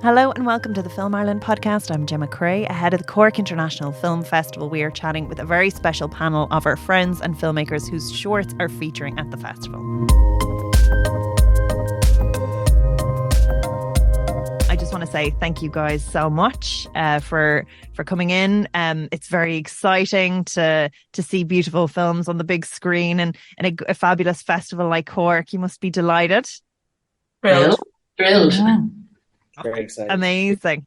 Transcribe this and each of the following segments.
Hello and welcome to the Film Ireland podcast. I'm Gemma Creagh. Ahead of the Cork International Film Festival, we are chatting with a very special panel of our friends and filmmakers whose shorts are featuring at the festival. I just want to say thank you guys so much for coming in. It's very exciting to see beautiful films on the big screen and a fabulous festival like Cork. You must be delighted. Thrilled. Yeah. Very excited. Amazing.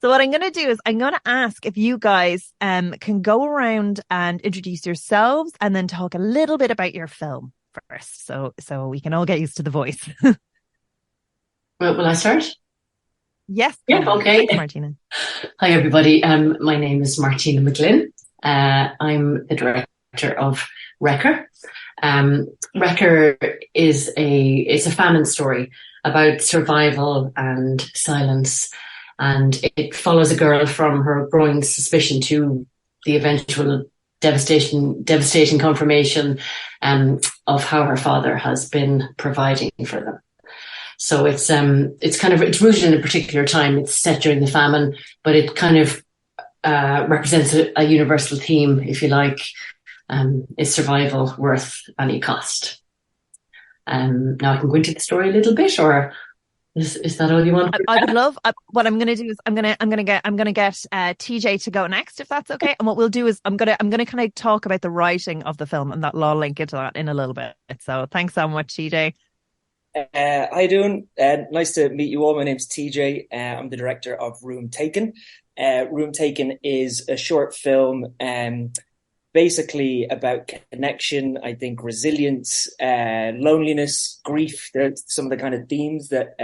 So what I'm going to do is I'm going to ask if you guys can go around and introduce yourselves and then talk a little bit about your film first, so we can all get used to the voice. Will I start? Yes. Yeah, okay. Thanks, Martina. Hi, everybody. My name is Martina Glynn. I'm the director of Wrecker. Wrecker is a famine story about survival and silence, and it follows a girl from her growing suspicion to the eventual devastating confirmation of how her father has been providing for them. So it's rooted in a particular time. It's set during the famine, but it kind of represents a universal theme, if you like. Is survival worth any cost? Now I can go into the story a little bit, or is that all you want? I would love. What I'm going to do is I'm going to get TJ to go next, if that's okay. And what we'll do is I'm going to kind of talk about the writing of the film, and that'll all link into that in a little bit. So thanks so much, TJ. How you doing? Nice to meet you all. My name's TJ. I'm the director of Room Taken. Room Taken is a short film. Basically about connection, I think resilience, loneliness, grief. They're some of the kind of themes that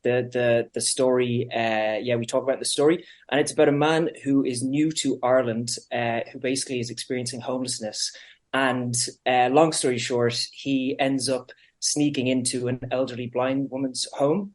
the story, we talk about the story. And it's about a man who is new to Ireland, who basically is experiencing homelessness. And long story short, he ends up sneaking into an elderly blind woman's home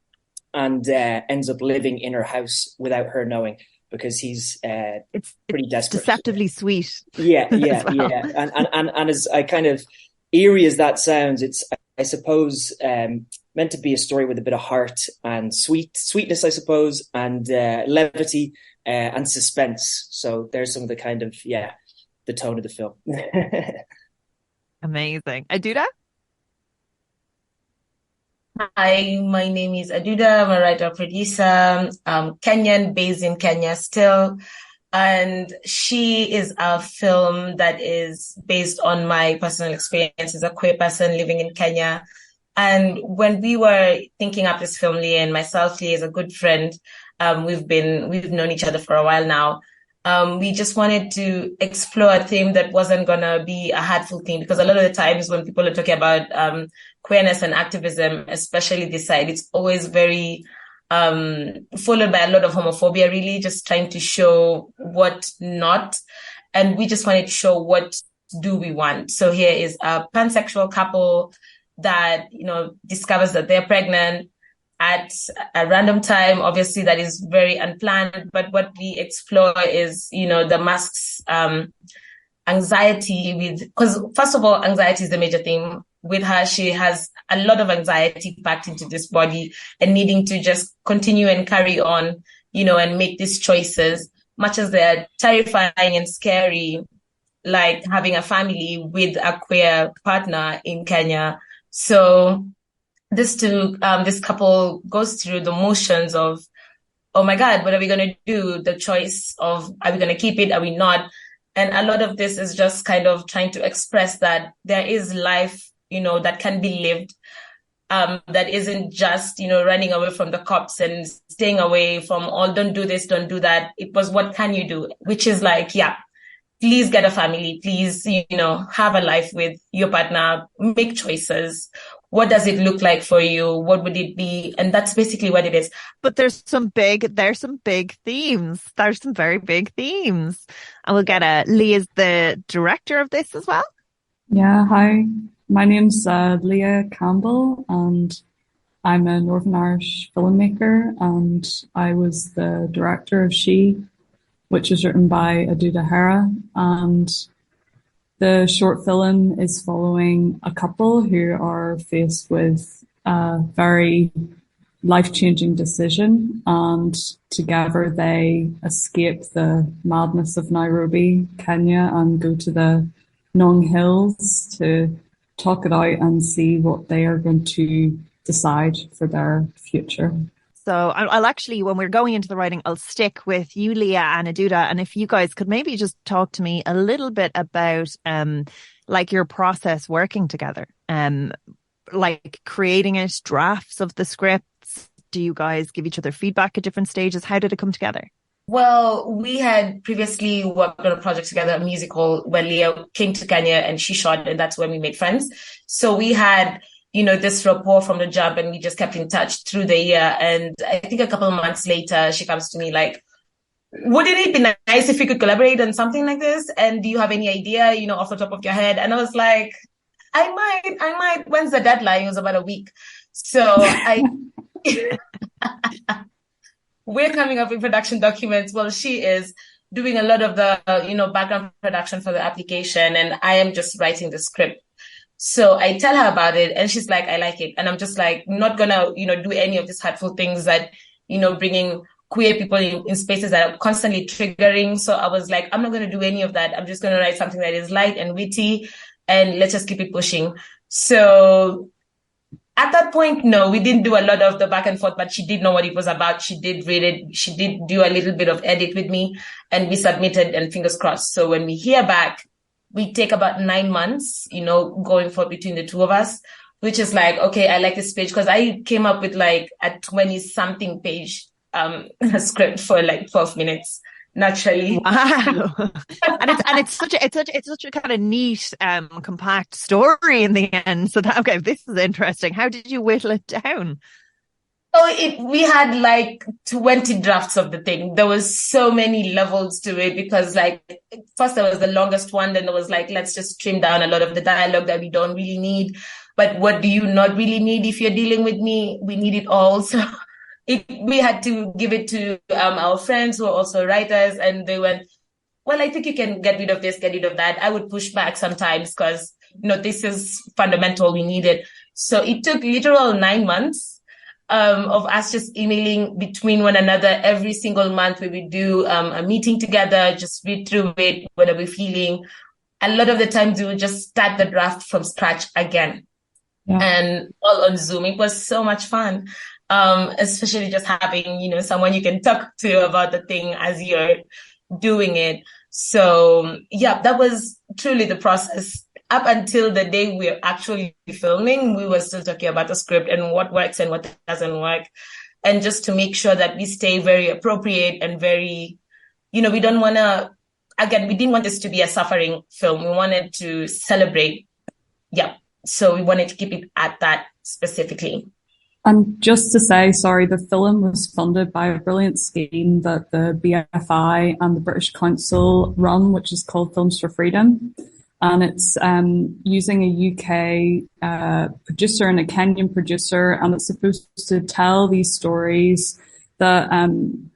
and ends up living in her house without her knowing, because he's pretty desperate. Deceptively sweet. Yeah. Well. And as I kind of eerie as that sounds, it's, I suppose, meant to be a story with a bit of heart and sweetness, I suppose, and levity and suspense. So there's some of the kind of, the tone of the film. Amazing. Aduda? Hi, my name is Aduda. I'm a writer-producer. Kenyan, based in Kenya still. And Shee is a film that is based on my personal experience as a queer person living in Kenya. And when we were thinking up this film, Lee and myself, Lee is a good friend. We've known each other for a while now. We just wanted to explore a theme that wasn't going to be a hurtful theme, because a lot of the times when people are talking about queerness and activism, especially this side, it's always very followed by a lot of homophobia, really, just trying to show what not. And we just wanted to show what do we want. So here is a pansexual couple that, discovers that they're pregnant at a random time. Obviously, that is very unplanned. But what we explore is, the mask's anxiety because first of all, anxiety is the major theme with her. She has a lot of anxiety packed into this body and needing to just continue and carry on, and make these choices, much as they're terrifying and scary, like having a family with a queer partner in Kenya. So this couple goes through the motions of, oh my God, what are we going to do? The choice of, are we going to keep it? Are we not? And a lot of this is just kind of trying to express that there is life, that can be lived, that isn't just, running away from the cops and staying away from all, don't do this, don't do that. It was, what can you do? Which is like, please get a family, please, have a life with your partner, make choices. What does it look like for you? What would it be? And that's basically what it is. But there's some big themes. There's some very big themes. And we'll get Lee is the director of this as well. Yeah, hi. My name's Lia Campbell, and I'm a Northern Irish filmmaker, and I was the director of Shee, which was written by Aduda Hera. And the short film is following a couple who are faced with very life-changing decision, and together they escape the madness of Nairobi, Kenya, and go to the Nong Hills to talk it out and see what they are going to decide for their future. So I'll actually, when we're going into the writing, I'll stick with you, Leah and Aduda. And if you guys could maybe just talk to me a little bit about like your process working together, like creating it, drafts of the scripts. Do you guys give each other feedback at different stages? How did it come together? Well, we had previously worked on a project together, a musical, when Leah came to Kenya and she shot, and that's when we made friends. So we had, this rapport from the jump, and we just kept in touch through the year. And I think a couple of months later, she comes to me like, wouldn't it be nice if we could collaborate on something like this? And do you have any idea, off the top of your head? And I was like, I might. When's the deadline? It was about a week. So we're coming up with production documents. Well, she is doing a lot of the, background production for the application, and I am just writing the script. So I tell her about it, and she's like, I like it. And I'm just like, not gonna, do any of these hurtful things that, bringing queer people in spaces that are constantly triggering. So I was like, I'm not going to do any of that. I'm just going to write something that is light and witty, and let's just keep it pushing. So at that point, no, we didn't do a lot of the back and forth, but she did know what it was about. She did read it. She did do a little bit of edit with me, and we submitted, and fingers crossed. So when we hear back, we take about 9 months, going for between the two of us, which is like, okay, I like this page, because I came up with like a 20-something page script for like 12 minutes. Naturally. Wow. and it's such a kind of neat, compact story in the end. So that, okay, this is interesting. How did you whittle it down? We had like 20 drafts of the thing. There was so many levels to it, because like first there was the longest one, then there was like, let's just trim down a lot of the dialogue that we don't really need. But what do you not really need if you're dealing with me? We need it all. So we had to give it to our friends who are also writers, and they went, well, I think you can get rid of this, get rid of that. I would push back sometimes because, this is fundamental. We need it. So it took literal 9 months of us just emailing between one another every single month. We would do a meeting together, just read through it, what are we feeling. A lot of the times we would just start the draft from scratch again. Yeah. And all on Zoom. It was so much fun. Especially just having, someone you can talk to about the thing as you're doing it. So yeah, that was truly the process. Up until the day we're actually filming, we were still talking about the script and what works and what doesn't work. And just to make sure that we stay very appropriate and very, we didn't want this to be a suffering film. We wanted to celebrate. Yeah. So we wanted to keep it at that specifically. And just to say, sorry, the film was funded by a brilliant scheme that the BFI and the British Council run, which is called Films for Freedom. And it's using a UK producer and a Kenyan producer, and it's supposed to tell these stories that, in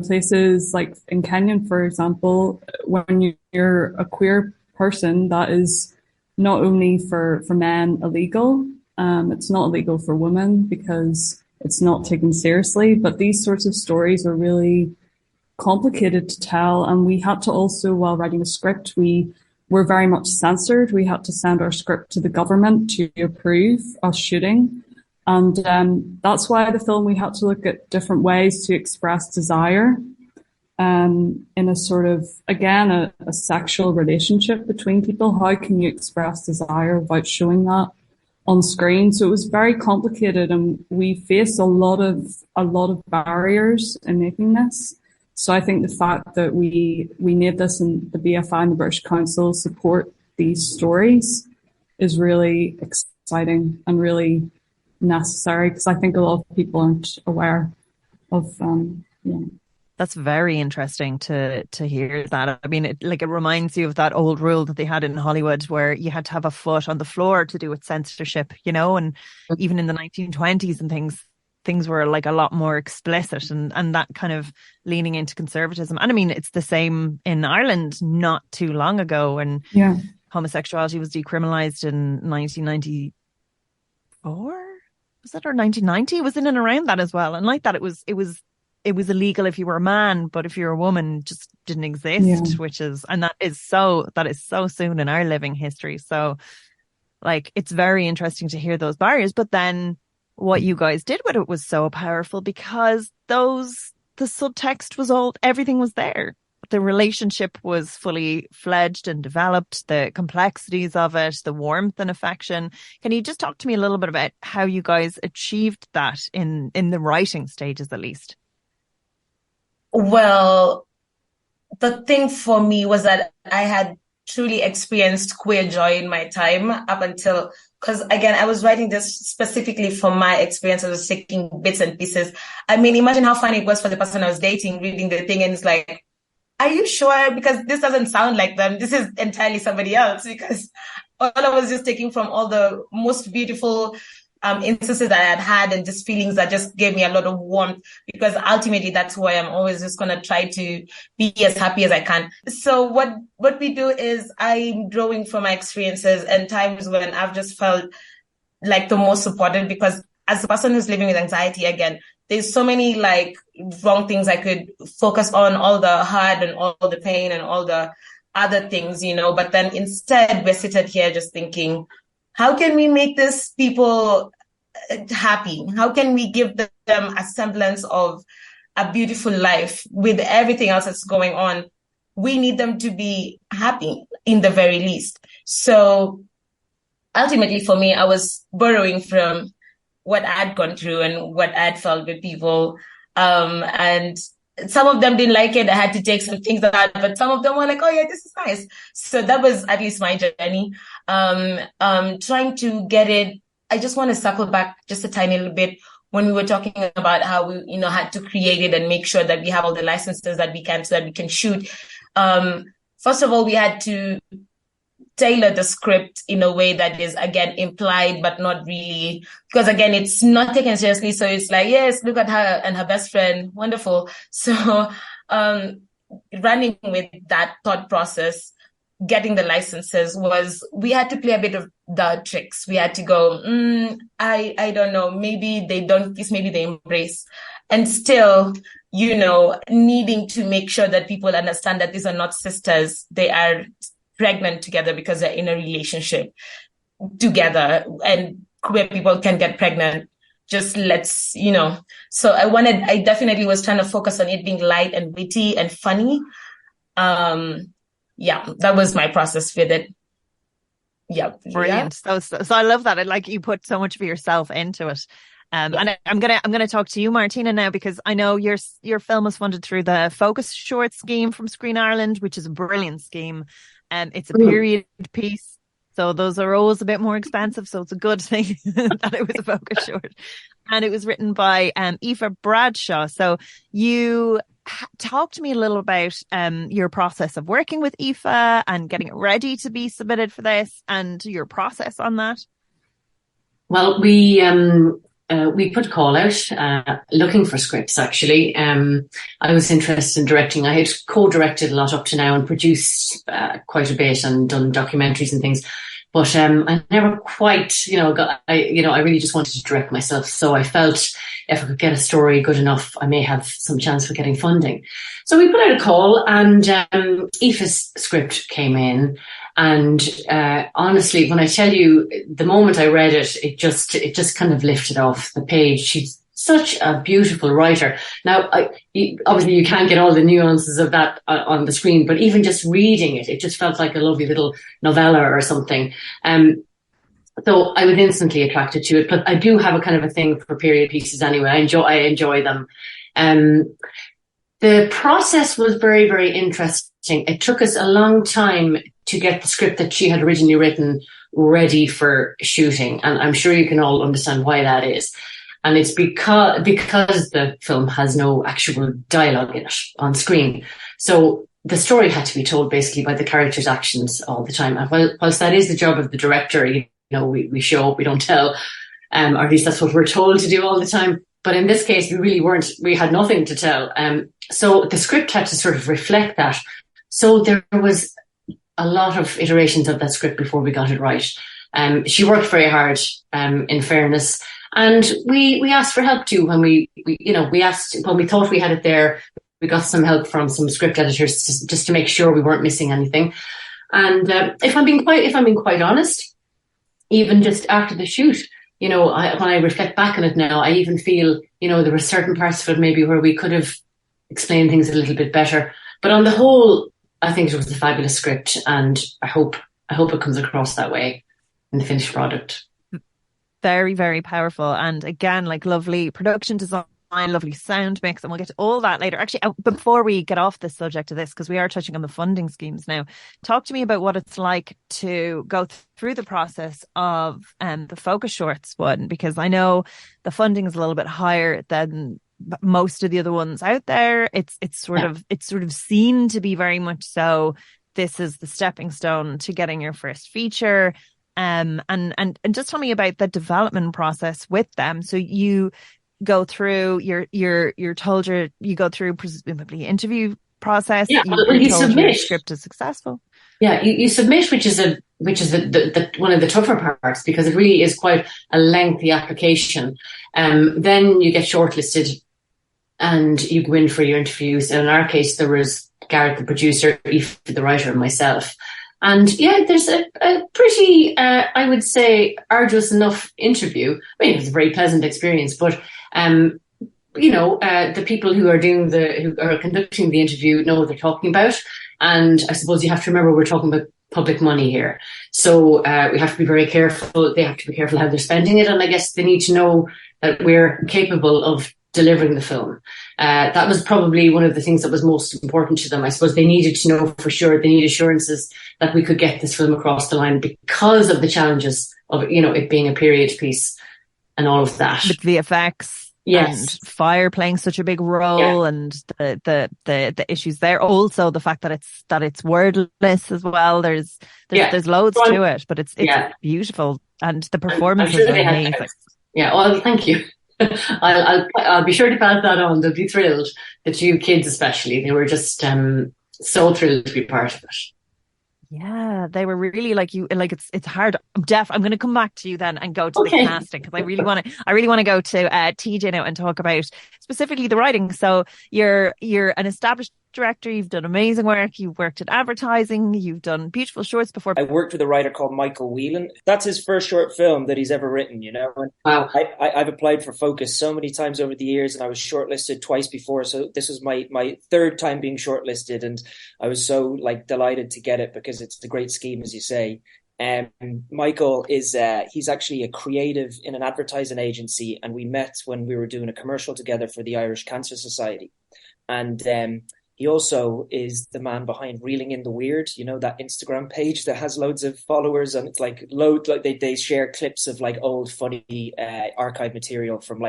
places like in Kenya, for example, when you're a queer person, that is not only for men illegal. It's not illegal for women because it's not taken seriously, but these sorts of stories are really complicated to tell. And we had to also, while writing a script, we were very much censored. We had to send our script to the government to approve us shooting. And that's why the film, we had to look at different ways to express desire in a sort of, again, a sexual relationship between people. How can you express desire without showing that on screen? So it was very complicated, and we faced a lot of barriers in making this. So I think the fact that we made this and the BFI and the British Council support these stories is really exciting and really necessary, because I think a lot of people aren't aware of That's very interesting to hear that. I mean, it reminds you of that old rule that they had in Hollywood where you had to have a foot on the floor to do with censorship, and even in the 1920s and things were like a lot more explicit, and that kind of leaning into conservatism. And I mean, it's the same in Ireland not too long ago, and homosexuality was decriminalized in 1994. was it, or 1990? It was in and around that as well. And like that, it was illegal if you were a man, but if you're a woman, it just didn't exist, and that is so soon in our living history. So like, it's very interesting to hear those barriers, but then what you guys did with it was so powerful, because the subtext was everything was there. The relationship was fully fledged and developed, the complexities of it, the warmth and affection. Can you just talk to me a little bit about how you guys achieved that in the writing stages, at least? Well, the thing for me was that I had truly experienced queer joy in my time up until, because again, I was writing this specifically from my experience. I was taking bits and pieces. I mean, imagine how funny it was for the person I was dating reading the thing, and it's like, are you sure? Because this doesn't sound like them. This is entirely somebody else, because all I was just taking from all the most beautiful instances that I had and just feelings that just gave me a lot of warmth, because ultimately that's why I'm always just going to try to be as happy as I can. So what we do is I'm drawing from my experiences and times when I've just felt like the most supported, because as a person who's living with anxiety, again, there's so many like wrong things I could focus on, all the hard and all the pain and all the other things, but then instead we're seated here just thinking, how can we make these people happy? How can we give them a semblance of a beautiful life with everything else that's going on? We need them to be happy in the very least. So ultimately for me, I was borrowing from what I'd gone through and what I'd felt with people. And some of them didn't like it. I had to take some things out, but some of them were like, oh yeah, this is nice. So that was at least my journey. Trying to get it. I just want to circle back just a tiny little bit when we were talking about how we, had to create it and make sure that we have all the licenses that we can so that we can shoot. First of all, we had to tailor the script in a way that is, again, implied, but not really, because again, it's not taken seriously. So it's like, yes, look at her and her best friend. Wonderful. So, running with that thought process, getting the licenses we had to play a bit of the tricks. We had to go, I don't know, maybe they don't kiss, maybe they embrace. And still, needing to make sure that people understand that these are not sisters. They are pregnant together because they're in a relationship together, and queer people can get pregnant. Just so I definitely was trying to focus on it being light and witty and funny. That was my process with it. Yeah. Brilliant. So I love that. Like, you put so much of yourself into it. And I'm gonna talk to you, Martina, now, because I know your film was funded through the Focus Short scheme from Screen Ireland, which is a brilliant scheme. It's a period piece, so those are always a bit more expensive. So it's a good thing that it was a focus short, and it was written by Aoife Bradshaw. So you talk to me a little about your process of working with Aoife and getting it ready to be submitted for this, and your process on that. Well, we put a call out looking for scripts, actually. I was interested in directing. I had co-directed a lot up to now and produced quite a bit and done documentaries and things. But I never quite, I really just wanted to direct myself. So I felt if I could get a story good enough, I may have some chance for getting funding. So we put out a call, and Aoife's script came in. And honestly, when I tell you, the moment I read it, it just kind of lifted off the page. She's such a beautiful writer. Now, obviously you can't get all the nuances of that on the screen, but even just reading it, it just felt like a lovely little novella or something. So I was instantly attracted to it. But I do have a kind of a thing for period pieces anyway. I enjoy them. The process was very, very interesting. It took us a long time to get the script that she had originally written ready for shooting. And I'm sure you can all understand why that is. And it's because the film has no actual dialogue in it on screen. So the story had to be told basically by the characters' actions all the time. And whilst that is the job of the director, we show up, we don't tell, or at least that's what we're told to do all the time. But in this case, we had nothing to tell. So the script had to sort of reflect that. So there was a lot of iterations of that script before we got it right. She worked very hard, in fairness. And we asked for help too when we asked, when we thought we had it there, we got some help from some script editors just to make sure we weren't missing anything. And if I'm being quite honest, even just after the shoot, when I reflect back on it now, I even feel, there were certain parts of it maybe where we could have explained things a little bit better. But on the whole, I think it was a fabulous script, and I hope it comes across that way in the finished product. Very, very powerful. And again, like lovely production design, lovely sound mix, and we'll get to all that later. Actually, before we get off the subject of this, because we are touching on the funding schemes now, talk to me about what it's like to go through the process of the Focus Shorts one, because I know the funding is a little bit higher than most of the other ones out there. It's sort of seen to be very much so. This is the stepping stone to getting your first feature. And just tell me about the development process with them. So you go through, you're told you go through presumably interview process. Yeah, you told your script is successful. Yeah, you submit, which is the one of the tougher parts, because it really is quite a lengthy application. Then you get shortlisted and you go in for your interviews. And in our case, there was Garrett, the producer, Aoife, the writer, and myself. And yeah, there's a pretty, I would say, arduous enough interview. I mean, it was a very pleasant experience, but the people who are conducting the interview know what they're talking about. And I suppose you have to remember we're talking about public money here, so we have to be very careful. They have to be careful how they're spending it, and I guess they need to know that we're capable of delivering the film. That was probably one of the things that was most important to them. I suppose they needed to know for sure. They need assurances that we could get this film across the line because of the challenges of it being a period piece and all of that. With VFX, yes, and fire playing such a big role, and the issues there. Also, the fact that it's wordless as well. There's loads to it, but it's beautiful, and the performances are amazing. Yeah, well, thank you. I'll be sure to pass that on. They'll be thrilled. The two kids, especially, they were just so thrilled to be part of it. Yeah, they were really it's hard. I'm going to come back to you then and go to the casting, because I really want to go to TJ now and talk about specifically the writing. So you're an established director. You've done amazing work. You've worked in advertising. You've done beautiful shorts before. I worked with a writer called Michael Whelan. That's his first short film that he's ever written, And wow. I've applied for Focus so many times over the years, and I was shortlisted twice before. So this was my third time being shortlisted, and I was so delighted to get it because it's a great scheme, as you say. Michael is he's actually a creative in an advertising agency, and we met when we were doing a commercial together for the Irish Cancer Society. And he also is the man behind Reeling in the Weird, that Instagram page that has loads of followers, and it's they share clips of old funny archive material from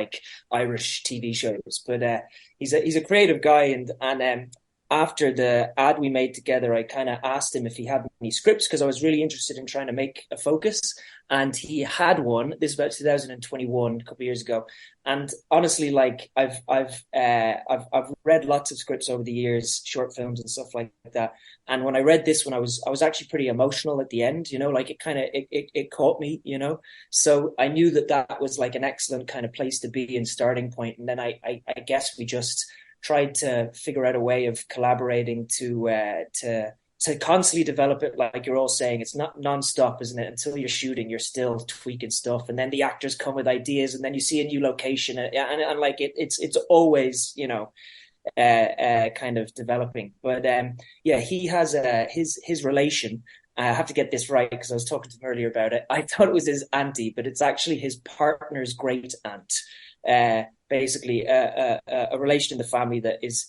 Irish TV shows. But he's a creative guy, and after the ad we made together, I kind of asked him if he had any scripts, because I was really interested in trying to make a Focus. And he had one. This is about 2021, a couple of years ago. And honestly, I've read lots of scripts over the years, short films and stuff like that. And when I read this one, I was actually pretty emotional at the end. It caught me. So I knew that was an excellent kind of place to be and starting point. And then I guess we just tried to figure out a way of collaborating to constantly develop it. Like you're all saying, it's not nonstop, isn't it? Until you're shooting, you're still tweaking stuff, and then the actors come with ideas, and then you see a new location, and it's always kind of developing. But he has his relation. I have to get this right because I was talking to him earlier about it. I thought it was his auntie, but it's actually his partner's great aunt. Basically, a relation in the family that is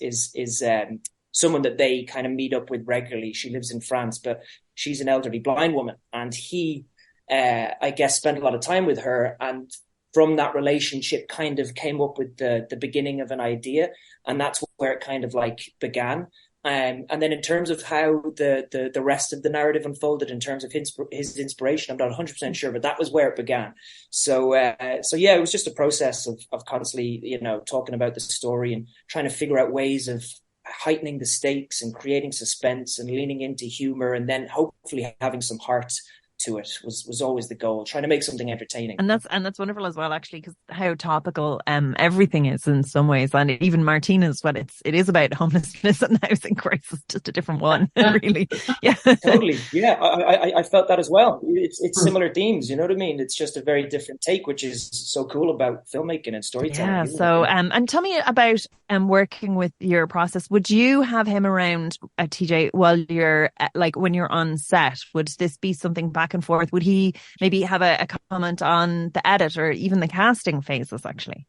someone that they kind of meet up with regularly. She lives in France, but she's an elderly blind woman, and he, I guess, spent a lot of time with her, and from that relationship kind of came up with the beginning of an idea, and that's where it kind of began. And then in terms of how the rest of the narrative unfolded, in terms of his inspiration, I'm not 100% sure, but that was where it began. So it was just a process of constantly, talking about the story and trying to figure out ways of heightening the stakes and creating suspense and leaning into humor, and then hopefully having some heart to it was always the goal, trying to make something entertaining. And that's wonderful as well, actually, because how topical everything is in some ways, and even Martina's, what it is about homelessness and housing crisis, just a different one, really. Yeah, totally. Yeah, I felt that as well. It's similar themes, you know what I mean? It's just a very different take, which is so cool about filmmaking and storytelling. Yeah. So, and tell me about working with your process. Would you have him around, TJ, while you're like when you're on set? Would this be something back and forth? Would he maybe have a comment on the edit or even the casting phases, actually?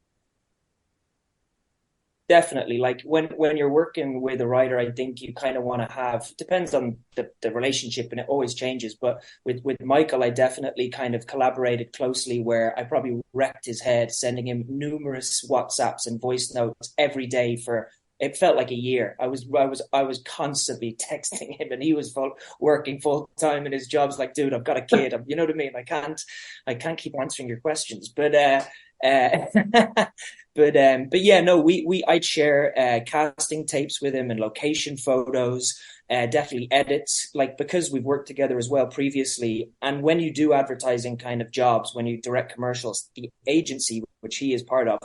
Definitely. Like when you're working with a writer, I think you kind of want to have, depends on the relationship, and it always changes. But with Michael, I definitely kind of collaborated closely, where I probably wrecked his head, sending him numerous WhatsApps and voice notes every day for, it felt like a year. I was constantly texting him, and he was working full time in his job's like, dude, I've got a kid. You know what I mean? I can't keep answering your questions, but but yeah, no, I'd share casting tapes with him and location photos, definitely edits, like, because we've worked together as well previously. And when you do advertising kind of jobs, when you direct commercials, the agency, which he is part of,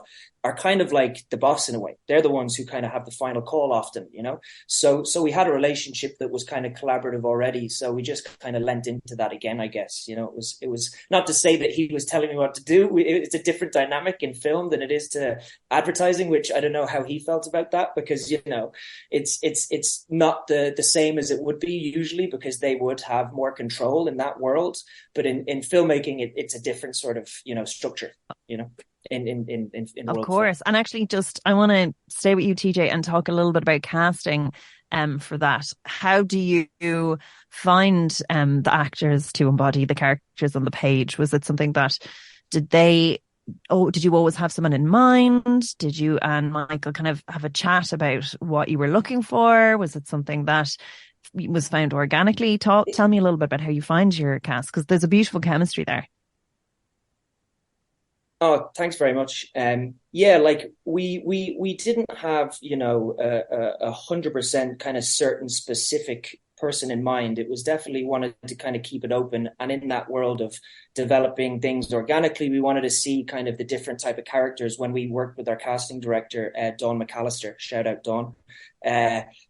are kind of like the boss in a way. They're the ones who kind of have the final call often, you know? So we had a relationship that was kind of collaborative already. So we just kind of lent into that again, I guess. You know, it was not to say that he was telling me what to do. It's a different dynamic in film than it is to advertising, which I don't know how he felt about that, because, you know, it's not the same as it would be usually, because they would have more control in that world. But in filmmaking, it's a different sort of, you know, structure, you know. In of course. And actually, just I want to stay with you, TJ, and talk a little bit about casting for that. How do you find the actors to embody the characters on the page? Was it something that did you always have someone in mind? Did you and Michael kind of have a chat about what you were looking for? Was it something that was found organically? Tell me a little bit about how you find your cast, because there's a beautiful chemistry there. Oh, thanks very much. Yeah, like we didn't have, you know, 100% kind of certain specific person in mind. It was definitely wanted to kind of keep it open. And in that world of developing things organically, we wanted to see kind of the different type of characters. When we worked with our casting director, Dawn McAllister, shout out Dawn.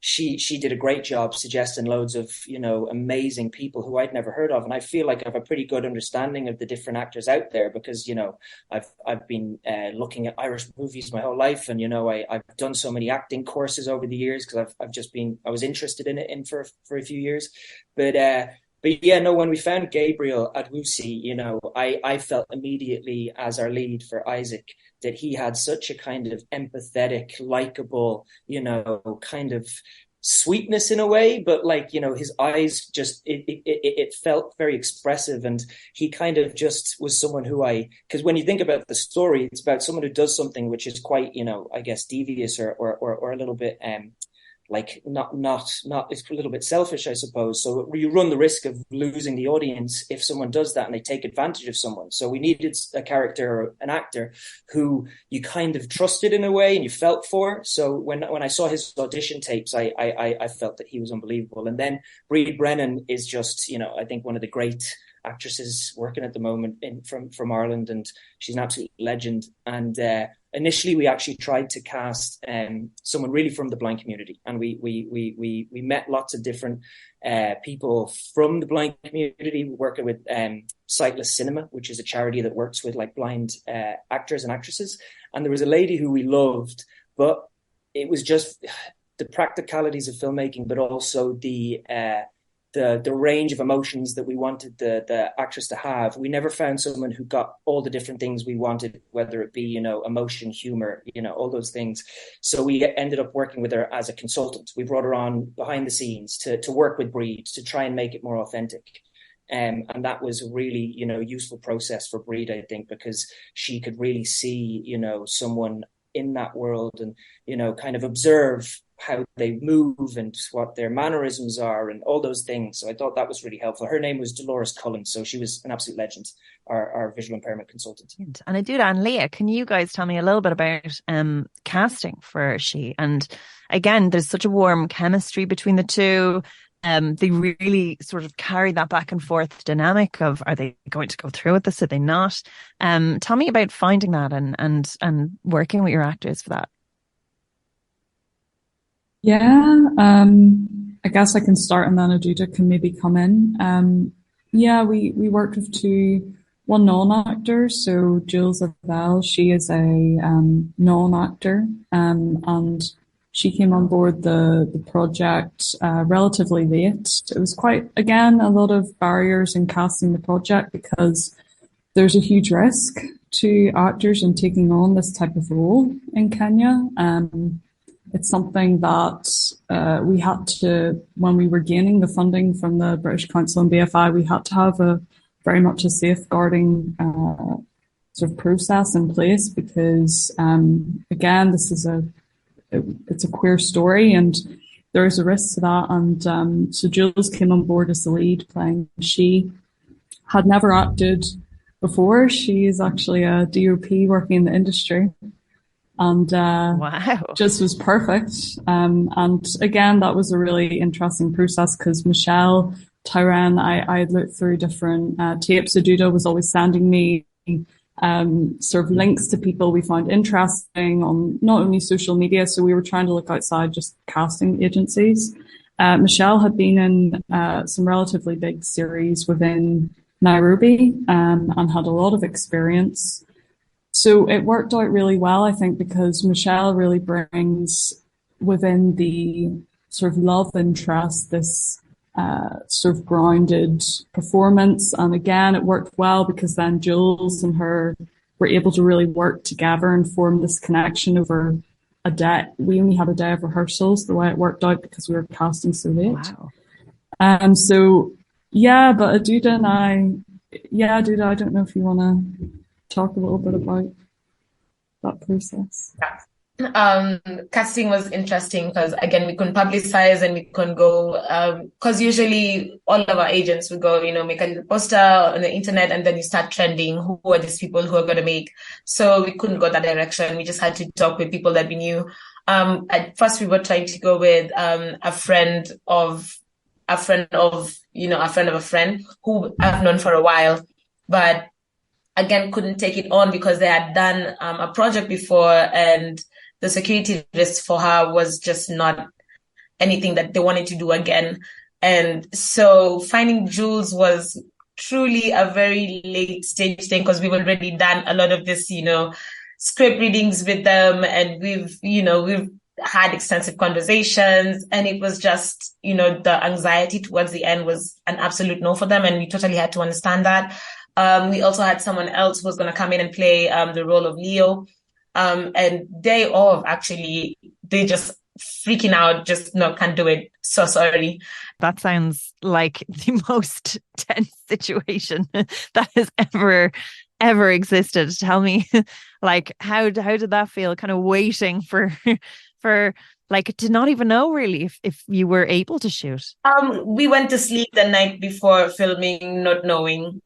She did a great job suggesting loads of, you know, amazing people who I'd never heard of. And I feel like I have a pretty good understanding of the different actors out there, because, you know, I've been looking at Irish movies my whole life. And, you know, I've done so many acting courses over the years, because I was interested in it for a few years. But yeah, no, when we found Gabriel Adwusi, you know, I felt immediately as our lead for Isaac that he had such a kind of empathetic, likable, you know, kind of sweetness in a way, but like, you know, his eyes just, it felt very expressive. And he kind of just was someone who because when you think about the story, it's about someone who does something which is quite, you know, I guess devious or a little bit, like not it's a little bit selfish, I suppose. So you run the risk of losing the audience if someone does that and they take advantage of someone. So we needed a character or an actor who you kind of trusted in a way and you felt for. So when I saw his audition tapes, I felt that he was unbelievable. And then Bríd Brennan is just, you know, I think one of the great actresses working at the moment from Ireland, and she's an absolute legend. And initially, we actually tried to cast someone really from the blind community, and we met lots of different people from the blind community, working with Sightless Cinema, which is a charity that works with like blind actors and actresses. And there was a lady who we loved, but it was just the practicalities of filmmaking, but also the range of emotions that we wanted the actress to have. We never found someone who got all the different things we wanted, whether it be, you know, emotion, humor, you know, all those things. So we ended up working with her as a consultant. We brought her on behind the scenes to work with Bríd to try and make it more authentic. And that was a really, you know, useful process for Bríd, I think, because she could really see, you know, someone in that world and, you know, kind of observe how they move and what their mannerisms are and all those things. So I thought that was really helpful. Her name was Dolores Cullen, so she was an absolute legend, our visual impairment consultant. And Aduda and Leah, can you guys tell me a little bit about casting for Shee? And again, there's such a warm chemistry between the two. They really sort of carry that back and forth dynamic of, are they going to go through with this? Are they not? Tell me about finding that and working with your actors for that. Yeah, I guess I can start and then Aduda can maybe come in. Yeah, we worked with one non-actor. So Jules Avell, she is a non-actor, and she came on board the project relatively late. It was quite, again, a lot of barriers in casting the project because there's a huge risk to actors in taking on this type of role in Kenya. It's something that we had to, when we were gaining the funding from the British Council and BFI, we had to have very much a safeguarding sort of process in place because, again, it's a queer story and there is a risk to that. And so Jules came on board as the lead playing Shee. Had never acted before. She is actually a DOP working in the industry. And wow, just was perfect. And again, that was a really interesting process because Michelle, Tyrone, I had looked through different tapes. Aduda was always sending me sort of links to people we found interesting on not only social media. So we were trying to look outside just casting agencies. Michelle had been in some relatively big series within Nairobi and had a lot of experience. So it worked out really well, I think, because Michelle really brings within the sort of love interest this sort of grounded performance. And again, it worked well because then Jules and her were able to really work together and form this connection over a day. We only had a day of rehearsals, the way it worked out because we were casting so late. Wow. So yeah, but Aduda, I don't know if you want to talk a little bit about that process. Casting was interesting because again we couldn't publicize and we couldn't go because usually all of our agents would go, make a little poster on the internet and then you start trending who are these people who are going to make. So we couldn't go that direction. We just had to talk with people that we knew. At first we were trying to go with a friend of a friend who I've known for a while, but again, couldn't take it on because they had done a project before and the security risk for her was just not anything that they wanted to do again. And so finding Jules was truly a very late stage thing because we've already done a lot of this, script readings with them and we've had extensive conversations and it was just, the anxiety towards the end was an absolute no for them and we totally had to understand that. We also had someone else who was going to come in and play the role of Leo. And they just freaking out, just no, can't do it. So sorry. That sounds like the most tense situation that has ever existed. Tell me, like, how did that feel? Kind of waiting for like to not even know really if you were able to shoot. We went to sleep the night before filming, not knowing,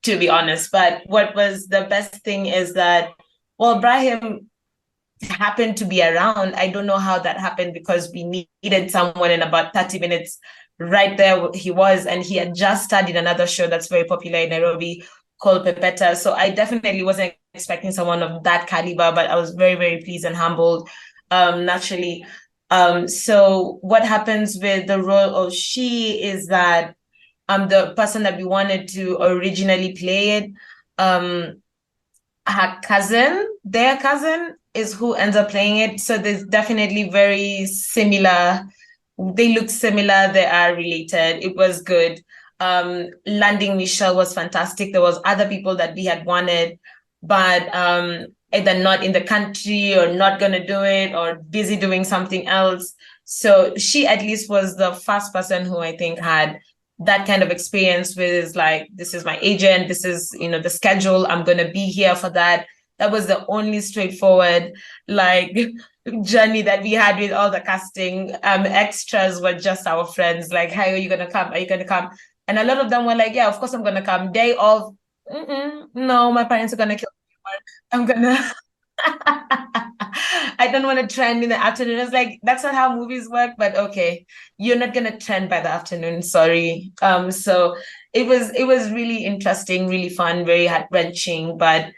to be honest. But what was the best thing is that, well, Brahim happened to be around. I don't know how that happened because we needed someone in about 30 minutes. Right there he was, and he had just started another show that's very popular in Nairobi called Pepeta. So I definitely wasn't expecting someone of that caliber, but I was very, very pleased and humbled, naturally. So what happens with the role of Shee is that the person that we wanted to originally play it, their cousin is who ends up playing it. So there's definitely very similar. They look similar. They are related. It was good. Landing Michelle was fantastic. There was other people that we had wanted, but either not in the country or not going to do it or busy doing something else. So she at least was the first person who I think had that kind of experience with like, this is my agent, this is, the schedule, I'm going to be here for that. That was the only straightforward, journey that we had with all the casting. Extras were just our friends. Like, hey, are you going to come? Are you going to come? And a lot of them were like, yeah, of course I'm going to come. Day of, no, my parents are going to kill me. I'm going to... I don't want to trend in the afternoon. It's like, that's not how movies work, but okay, you're not gonna trend by the afternoon. Sorry. So it was really interesting, really fun, very heart-wrenching, but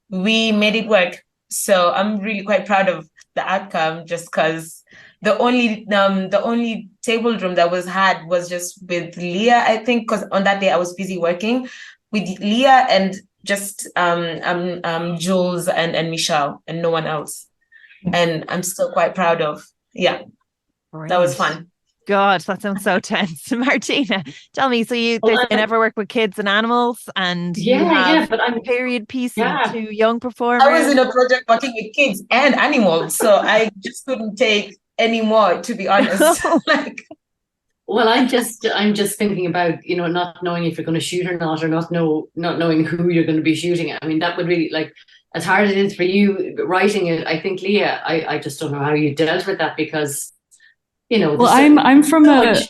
we made it work. So I'm really quite proud of the outcome, just because the only table room that was had was just with Leah, I think, because on that day I was busy working with Leah and just Jules and Michelle and no one else. And I'm still quite proud of. Yeah, that was fun. God, that sounds so tense. Martina, tell me, so they never work with kids and animals, and you have but I'm period piecing to young I performers. was in a project working with kids and animals, so I just couldn't take any more, to be honest. Well, I'm just thinking about, not knowing if you're going to shoot or not, or not knowing who you're going to be shooting at. I mean, that would really, like, as hard as it is for you writing it, I think, Leah, I just don't know how you dealt with that, because, well, I'm from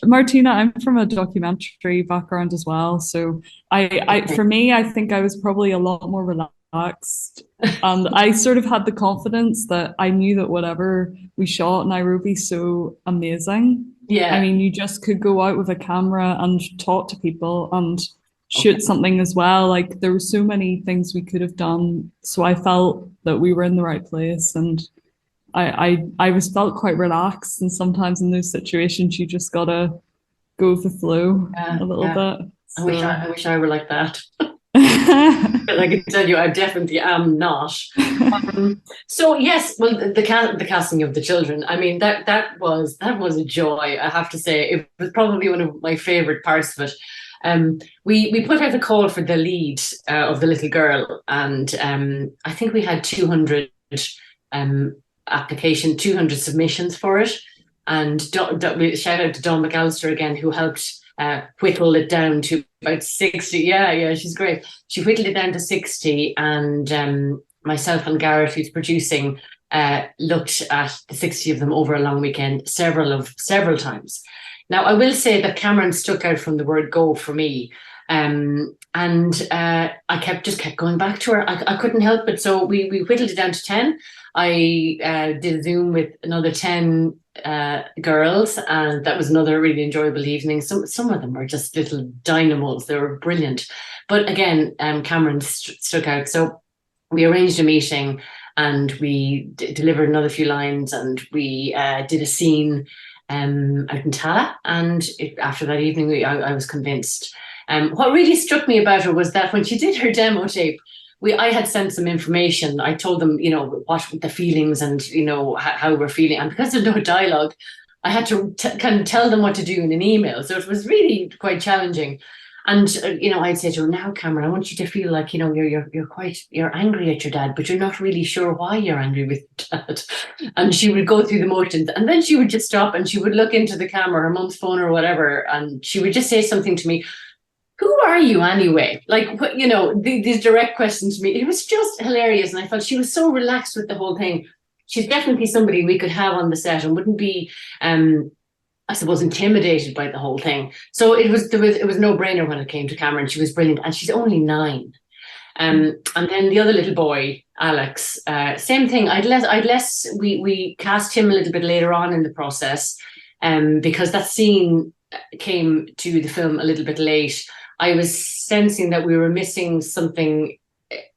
Martina, I'm from a documentary background as well. So for me, I think I was probably a lot more relaxed. And I sort of had the confidence that I knew that whatever we shot in Nairobi so amazing. Yeah. I mean, you just could go out with a camera and talk to people and shoot something as well. Like, there were so many things we could have done. So I felt that we were in the right place, and I was felt quite relaxed. And sometimes in those situations, you just gotta go with the flow a little bit. So. I wish I were like that. But I can tell you, I definitely am not. So yes, well, the casting of the children. I mean, that was a joy. I have to say, it was probably one of my favorite parts of it. We put out a call for the lead of the little girl, and I think we had 200 submissions for it. And shout out to Dawn McAllister again, who helped whittle it down to about 60. Yeah, she's great. She whittled it down to 60, and myself and Garrett, who's producing, looked at the 60 of them over a long weekend, several times. Now, I will say that Cameron stuck out from the word go for me. And I kept going back to her. I couldn't help it. So we whittled it down to 10. I did a Zoom with another 10 girls, and that was another really enjoyable evening. Some of them were just little dynamos. They were brilliant. But again, Cameron stuck out. So we arranged a meeting, and we delivered another few lines, and we did a scene out in Tala. And after that evening, I was convinced. What really struck me about her was that when she did her demo tape, I had sent some information. I told them, what the feelings and, how we're feeling. And because there's no dialogue, I had to kind of tell them what to do in an email. So it was really quite challenging. And, I'd say to her, now, Cameron, I want you to feel like, you're angry at your dad, but you're not really sure why you're angry with your dad. And she would go through the motions, and then she would just stop and she would look into the camera, her mum's phone or whatever. And she would just say something to me. Who are you anyway? Like, these direct questions to me. It was just hilarious. And I felt she was so relaxed with the whole thing. She's definitely somebody we could have on the set and wouldn't be, I suppose, intimidated by the whole thing. So it was no brainer when it came to Cameron. She was brilliant. And she's only 9. And then the other little boy, Alex, same thing. We cast him a little bit later on in the process, because that scene came to the film a little bit late. I was sensing that we were missing something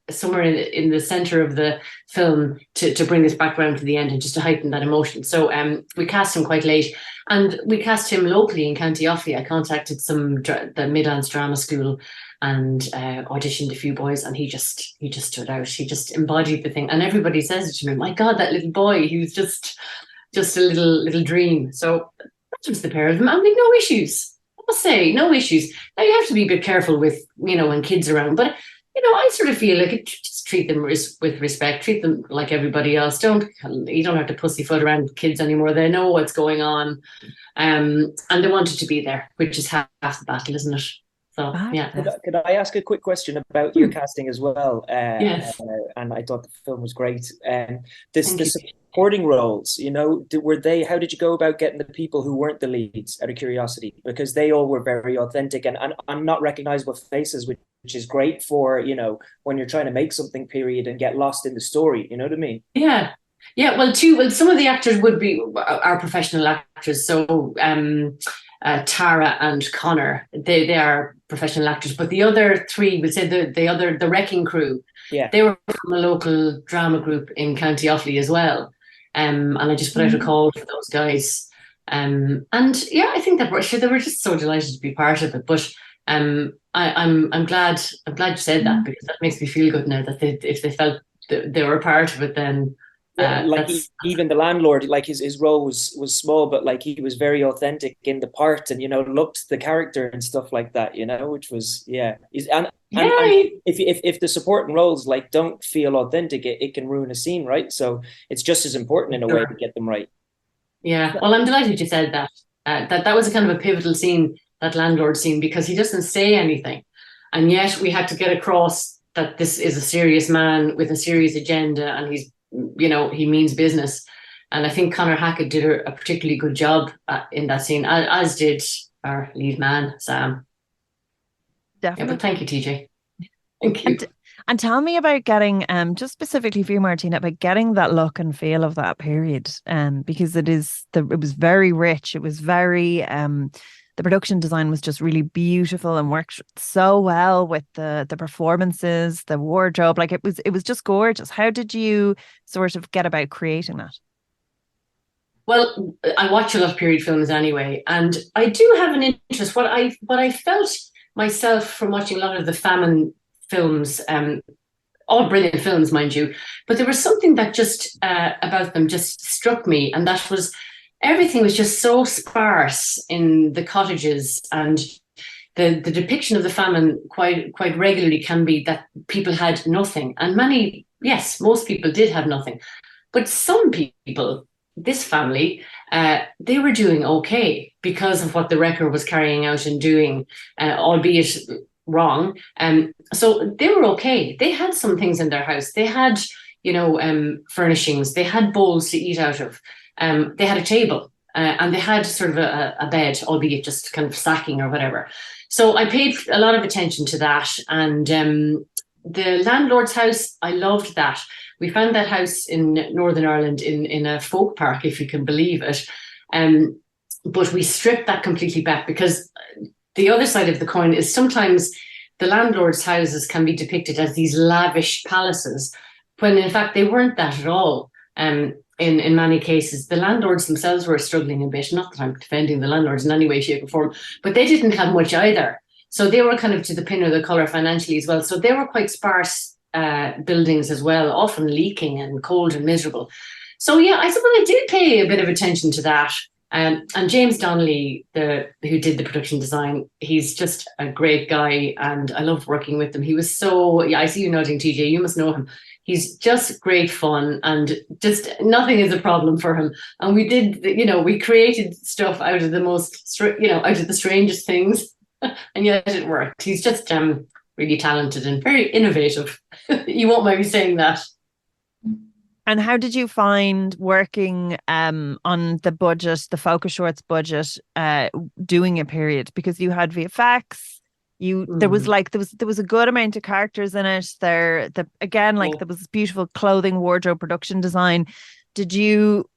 somewhere in the center of the film to bring us back around to the end and just to heighten that emotion. So we cast him quite late, and we cast him locally in County Offaly. I contacted the Midlands Drama School and auditioned a few boys, and he just stood out. He just embodied the thing, and everybody says it to me. My God, that little boy, he was just a little dream. So that was the pair of them, and with no issues. I must say, no issues. Now, you have to be a bit careful with, when kids are around, but, I sort of feel like just treat them with respect, treat them like everybody else. You don't have to pussyfoot around kids anymore. They know what's going on, and they wanted to be there, which is half the battle, isn't it? So yeah. Could I ask a quick question about your casting as well? Yes. And I thought the film was great. The Thank you. supporting roles, were they? How did you go about getting the people who weren't the leads? Out of curiosity, because they all were very authentic and not recognizable faces, which is great for when you're trying to make something period and get lost in the story. You know what I mean? Yeah. Yeah, well, some of the actors would be our professional actors. So Tara and Connor, they are professional actors. But the other three, we say the wrecking crew, they were from a local drama group in County Offaly as well. And I just put out a call for those guys. And yeah, I think that they were just so delighted to be part of it. But I'm glad you said that, because that makes me feel good now that if they felt that they were a part of it, then. Even the landlord, like his role was small, but like he was very authentic in the part, and looked the character and stuff like that, which was and if the supporting roles like don't feel authentic, it can ruin a scene, right? So it's just as important in a way to get them right. Yeah, well, I'm delighted you said that. That was a kind of a pivotal scene, that landlord scene, because he doesn't say anything, and yet we had to get across that this is a serious man with a serious agenda, and he's he means business. And I think Conor Hackett did a particularly good job in that scene, as did our lead man, Sam. Definitely. Yeah, but thank you, TJ. Thank you. And tell me about getting, just specifically for you, Martina, about getting that look and feel of that period, because it was very rich. It was very, the production design was just really beautiful and worked so well with the performances, the wardrobe. Like it was just gorgeous. How did you sort of get about creating that? Well, I watch a lot of period films anyway, and I do have an interest. What I felt myself from watching a lot of the famine films, all brilliant films, mind you, but there was something that just about them just struck me, and that was everything was just so sparse in the cottages, and the depiction of the famine quite regularly can be that people had nothing, and most people did have nothing, but some people, this family, they were doing okay because of what the wrecker was carrying out and doing, albeit wrong. So they were okay. They had some things in their house. They had, furnishings. They had bowls to eat out of. They had a table, and they had sort of a bed, albeit just kind of sacking or whatever. So I paid a lot of attention to that. And the landlord's house, I loved that. We found that house in Northern Ireland in a folk park, if you can believe it. But we stripped that completely back, because the other side of the coin is sometimes the landlord's houses can be depicted as these lavish palaces, when in fact they weren't that at all. In many cases, the landlords themselves were struggling a bit. Not that I'm defending the landlords in any way, shape or form, but they didn't have much either. So they were kind of to the pin of the colour financially as well. So they were quite sparse buildings as well, often leaking and cold and miserable. So yeah, I suppose I did pay a bit of attention to that. And James Donnelly, who did the production design, he's just a great guy, and I loved working with him. He was I see you nodding, TJ, you must know him. He's just great fun, and just nothing is a problem for him. And we did, we created stuff out of the out of the strangest things, and yet it worked. He's just really talented and very innovative. You won't mind me saying that. And how did you find working on the budget, the Focus Shorts budget, doing a period? Because you had VFX, there was a good amount of characters in it. There was beautiful clothing, wardrobe, production design. Did you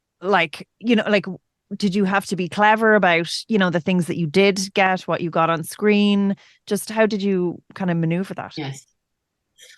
did you have to be clever about the things that you did get, what you got on screen? Just how did you kind of maneuver that? Yes.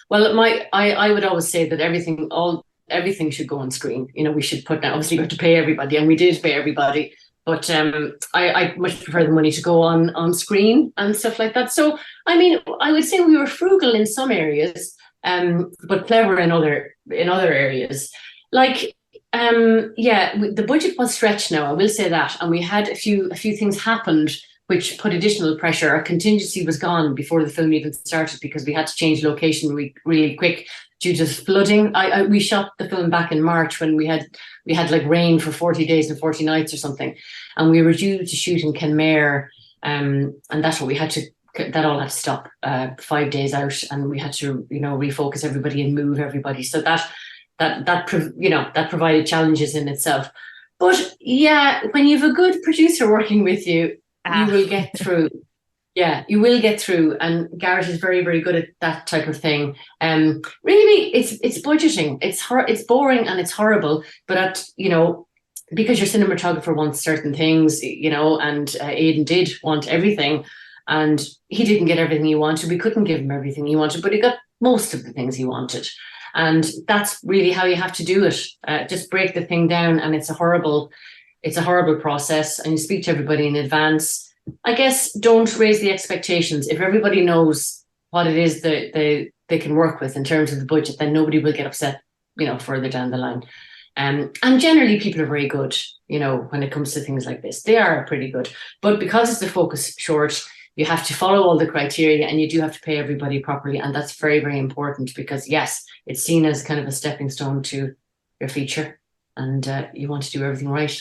Well, I would always say that everything should go on screen. We should put down, obviously we have to pay everybody, and we did pay everybody, but I much prefer the money to go on screen and stuff like that. So I mean, I would say we were frugal in some areas, but clever in other areas. Like the budget was stretched now, I will say that, and we had a few things happened which put additional pressure. Our contingency was gone before the film even started, because we had to change location really quick due to flooding. We shot the film back in March when we had like rain for 40 days and 40 nights or something, and we were due to shoot in Kenmare, and that's what we had to that all had to stop 5 days out, and we had to, refocus everybody and move everybody. So that provided challenges in itself. But yeah, when you have a good producer working with you, you will get through. Yeah, you will get through. And Garrett is very, very good at that type of thing. Really, it's budgeting. It's boring and it's horrible. But because your cinematographer wants certain things, and Aidan did want everything, and he didn't get everything he wanted. We couldn't give him everything he wanted, but he got most of the things he wanted. And that's really how you have to do it. Just break the thing down, and it's a horrible process. And you speak to everybody in advance. I guess don't raise the expectations. If everybody knows what it is that they can work with in terms of the budget, then nobody will get upset, further down the line. And generally people are very good, when it comes to things like this. They are pretty good. But because it's the focus short, you have to follow all the criteria, and you do have to pay everybody properly. And that's very, very important, because yes, it's seen as kind of a stepping stone to your feature, and you want to do everything right.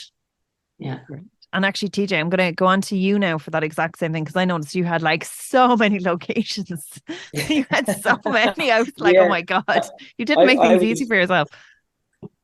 Yeah. And actually, TJ, I'm going to go on to you now for that exact same thing, because I noticed you had like so many locations. You had so many. I was like, oh my God, you didn't make things easy for yourself.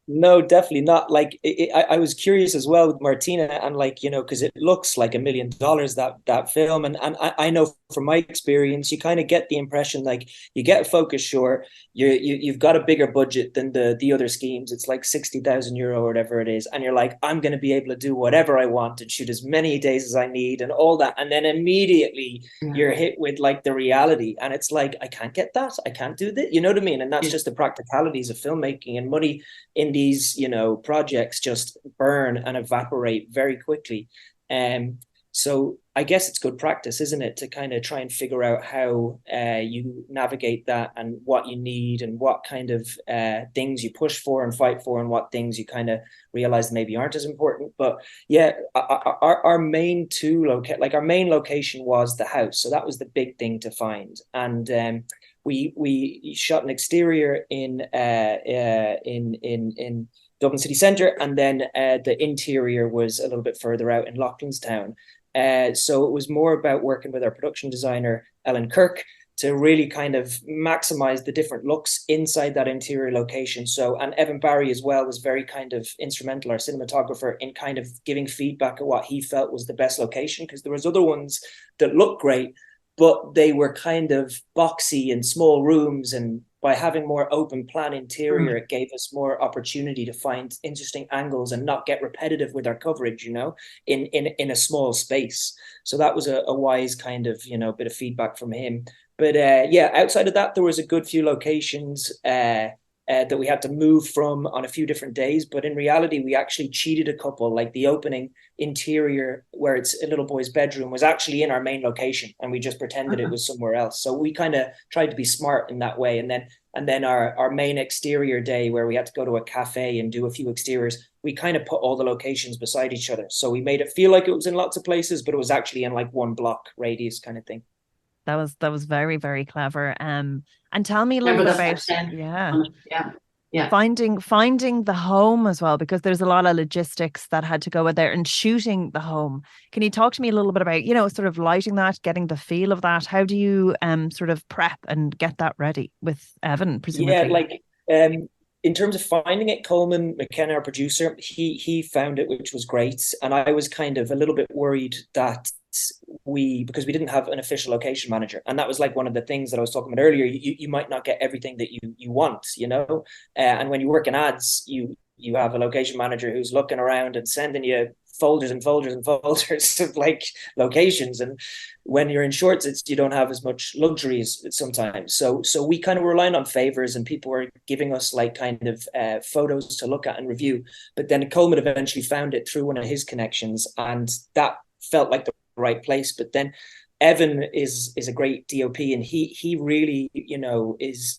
No, definitely not. Like I was curious as well with Martina, and because it looks like $1 million, that film, and I know from my experience, you kind of get the impression like you get a focus short, you've got a bigger budget than the other schemes. It's like €60,000 or whatever it is, and you're like, I'm going to be able to do whatever I want and shoot as many days as I need and all that, and then immediately you're hit with like the reality, and it's like, I can't get that, I can't do that. You know what I mean? And that's just the practicalities of filmmaking, and money in these projects just burn and evaporate very quickly. So I guess it's good practice, isn't it, to kind of try and figure out how you navigate that, and what you need, and what kind of things you push for and fight for, and what things you kind of realize maybe aren't as important. But yeah, our main our main location was the house, so that was the big thing to find. And we shot an exterior in Dublin city centre, and then the interior was a little bit further out in Loughlinstown. So it was more about working with our production designer, Ellen Kirk, to really kind of maximize the different looks inside that interior location. So, and Evan Barry as well was very kind of instrumental, our cinematographer, in kind of giving feedback at what he felt was the best location, because there was other ones that looked great, but they were kind of boxy in small rooms, and by having more open plan interior, it gave us more opportunity to find interesting angles and not get repetitive with our coverage, in a small space. So that was a wise kind of, bit of feedback from him. But outside of that, there was a good few locations that we had to move from on a few different days. But in reality, we actually cheated a couple. Like the opening interior, where it's a little boy's bedroom, was actually in our main location, and we just pretended it was somewhere else. So we kind of tried to be smart in that way. And then our main exterior day, where we had to go to a cafe and do a few exteriors, we kind of put all the locations beside each other. So we made it feel like it was in lots of places, but it was actually in like one block radius kind of thing. That was very, very clever. And tell me a little bit about finding the home as well, because there's a lot of logistics that had to go with there, and shooting the home. Can you talk to me a little bit about, sort of lighting that, getting the feel of that? How do you sort of prep and get that ready with Evan, presumably? Yeah, in terms of finding it, Coleman McKenna, our producer, he found it, which was great. And I was kind of a little bit worried that because we didn't have an official location manager, and that was like one of the things that I was talking about earlier. You might not get everything that you want, and when you work in ads, you have a location manager who's looking around and sending you folders and folders and folders of like locations, and when you're in shorts, you don't have as much luxuries sometimes. So we kind of were relying on favors, and people were giving us like kind of photos to look at and review. But then Coleman eventually found it through one of his connections, and that felt like the right place. But then Evan is a great DOP, and he really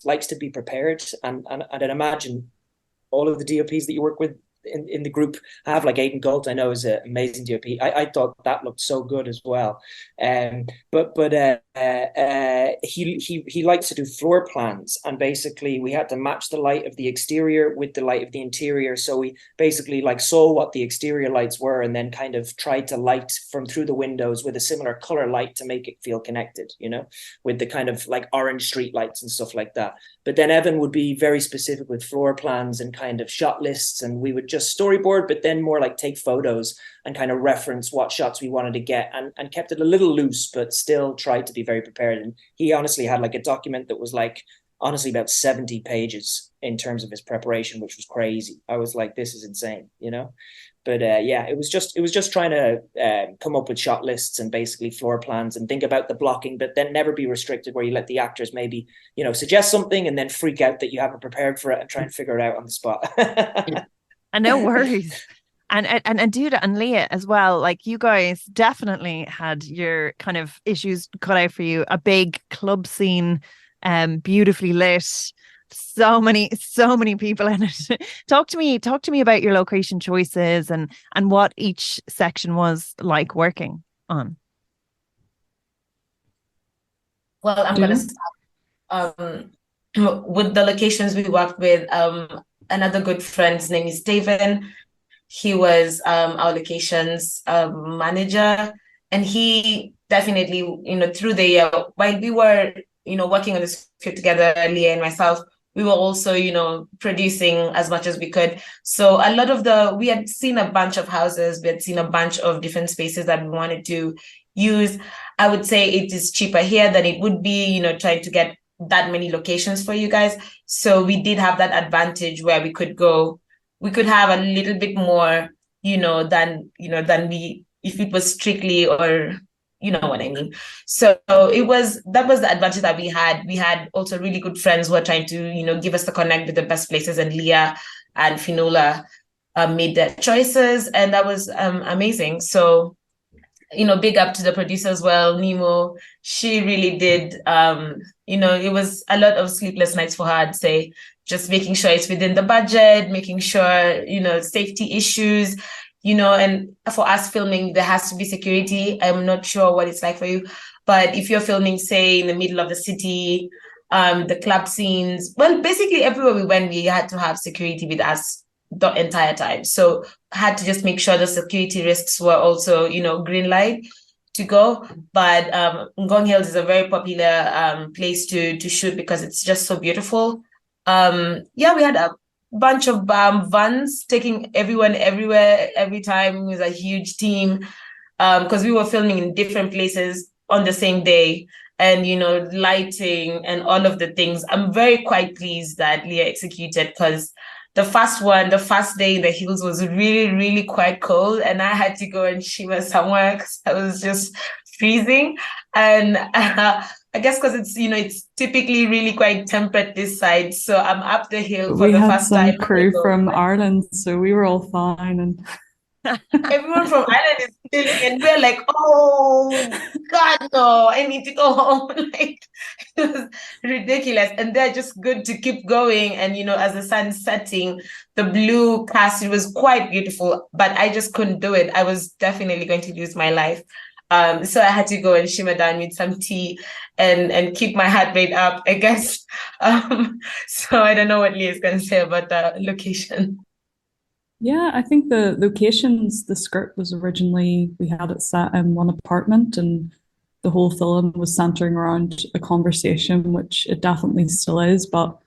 likes to be prepared, and I'd imagine all of the DOPs that you work with, in the group have like Aidan Galt, I know is an amazing DOP. I thought that looked so good as well. But he likes to do floor plans, and basically we had to match the light of the exterior with the light of the interior. So we basically like saw what the exterior lights were, and then kind of tried to light from through the windows with a similar color light to make it feel connected, you know, with the kind of like orange street lights and stuff like that. But then Evan would be very specific with floor plans and kind of shot lists, and we would just storyboard, but then more like take photos and kind of reference what shots we wanted to get, and kept it a little loose, but still tried to be very prepared. And he honestly had like a document that was like honestly about 70 pages in terms of his preparation, which was crazy. I was like, this is insane, you know? But yeah, it was just trying to come up with shot lists and basically floor plans and think about the blocking, but then never be restricted where you let the actors maybe, you know, suggest something and then freak out that you haven't prepared for it and try and figure it out on the spot. And no worries. And Aduda and Lia as well, like you guys definitely had your kind of issues cut out for you. A big club scene, beautifully lit, so many people in it. Talk to me about your location choices and what each section was like working on. Well, I'm gonna start with the locations we worked with. Another good friend's name is David. He was our locations manager, and he definitely, you know, through the year, while we were, you know, working on this script together, Lia and myself, we were also, you know, producing as much as we could. So a lot of we had seen a bunch of houses, we had seen a bunch of different spaces that we wanted to use. I would say it is cheaper here than it would be, you know, trying to get that many locations for you guys. So we did have that advantage where we could have a little bit more, than we, if it was strictly, or you know what I mean. So that was the advantage that we had. We had also really good friends who were trying to, give us the connect with the best places, and Lia and Finola made their choices, and that was amazing. So, big up to the producer as well, Nemo. She really did, it was a lot of sleepless nights for her, I'd say, just making sure it's within the budget, making sure, safety issues, and for us filming, there has to be security. I'm not sure what it's like for you, but if you're filming, say, in the middle of the city, the club scenes, well, basically everywhere we went, we had to have security with us the entire time. So had to just make sure the security risks were also, green light to go. But Ngong Hills is a very popular place to shoot because it's just so beautiful. We had a bunch of vans taking everyone everywhere every time. It was a huge team because we were filming in different places on the same day, and lighting and all of the things. I'm very quite pleased that Lia executed, because the first day in the hills was really, really quite cold, and I had to go and shiver somewhere because I was just freezing. And I guess because it's typically really quite temperate this side, so I'm up the hill for the first time. We had some crew from Ireland, so we were all fine, and everyone from Ireland is chilling, and we're like, oh God, no, I need to go home. Like, it was ridiculous. And they're just good to keep going. And as the sun's setting, the blue cast, it was quite beautiful, but I just couldn't do it. I was definitely going to lose my life. So I had to go and shimmer down with some tea and keep my heart rate up, I guess. So I don't know what Lia is going to say about the location. Yeah, I think the locations, the script was originally, we had it set in one apartment, and the whole film was centering around a conversation, which it definitely still is. But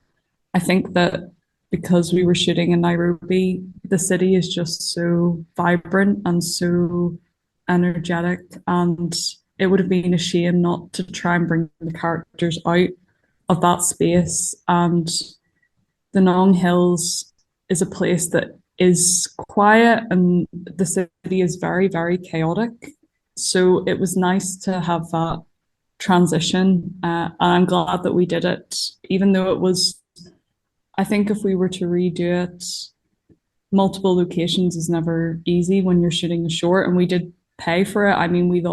I think that because we were shooting in Nairobi, the city is just so vibrant and so energetic, and it would have been a shame not to try and bring the characters out of that space. And the Nong Hills is a place that is quiet, and the city is very, very chaotic. So it was nice to have that transition. And I'm glad that we did it, even though it was, I think if we were to redo it, multiple locations is never easy when you're shooting a short, and we did pay for it. I mean, we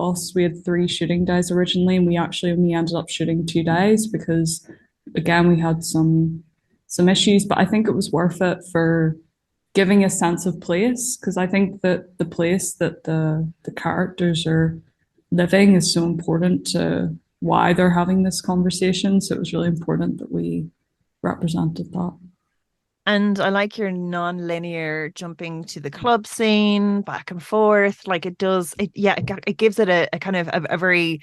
had 3 shooting days originally, and we actually only ended up shooting 2 days because, again, we had some issues, but I think it was worth it for giving a sense of place, because I think that the place that the characters are living is so important to why they're having this conversation. So it was really important that we represented that. And I like your non-linear jumping to the club scene, back and forth. Like it does, it gives it a kind of a very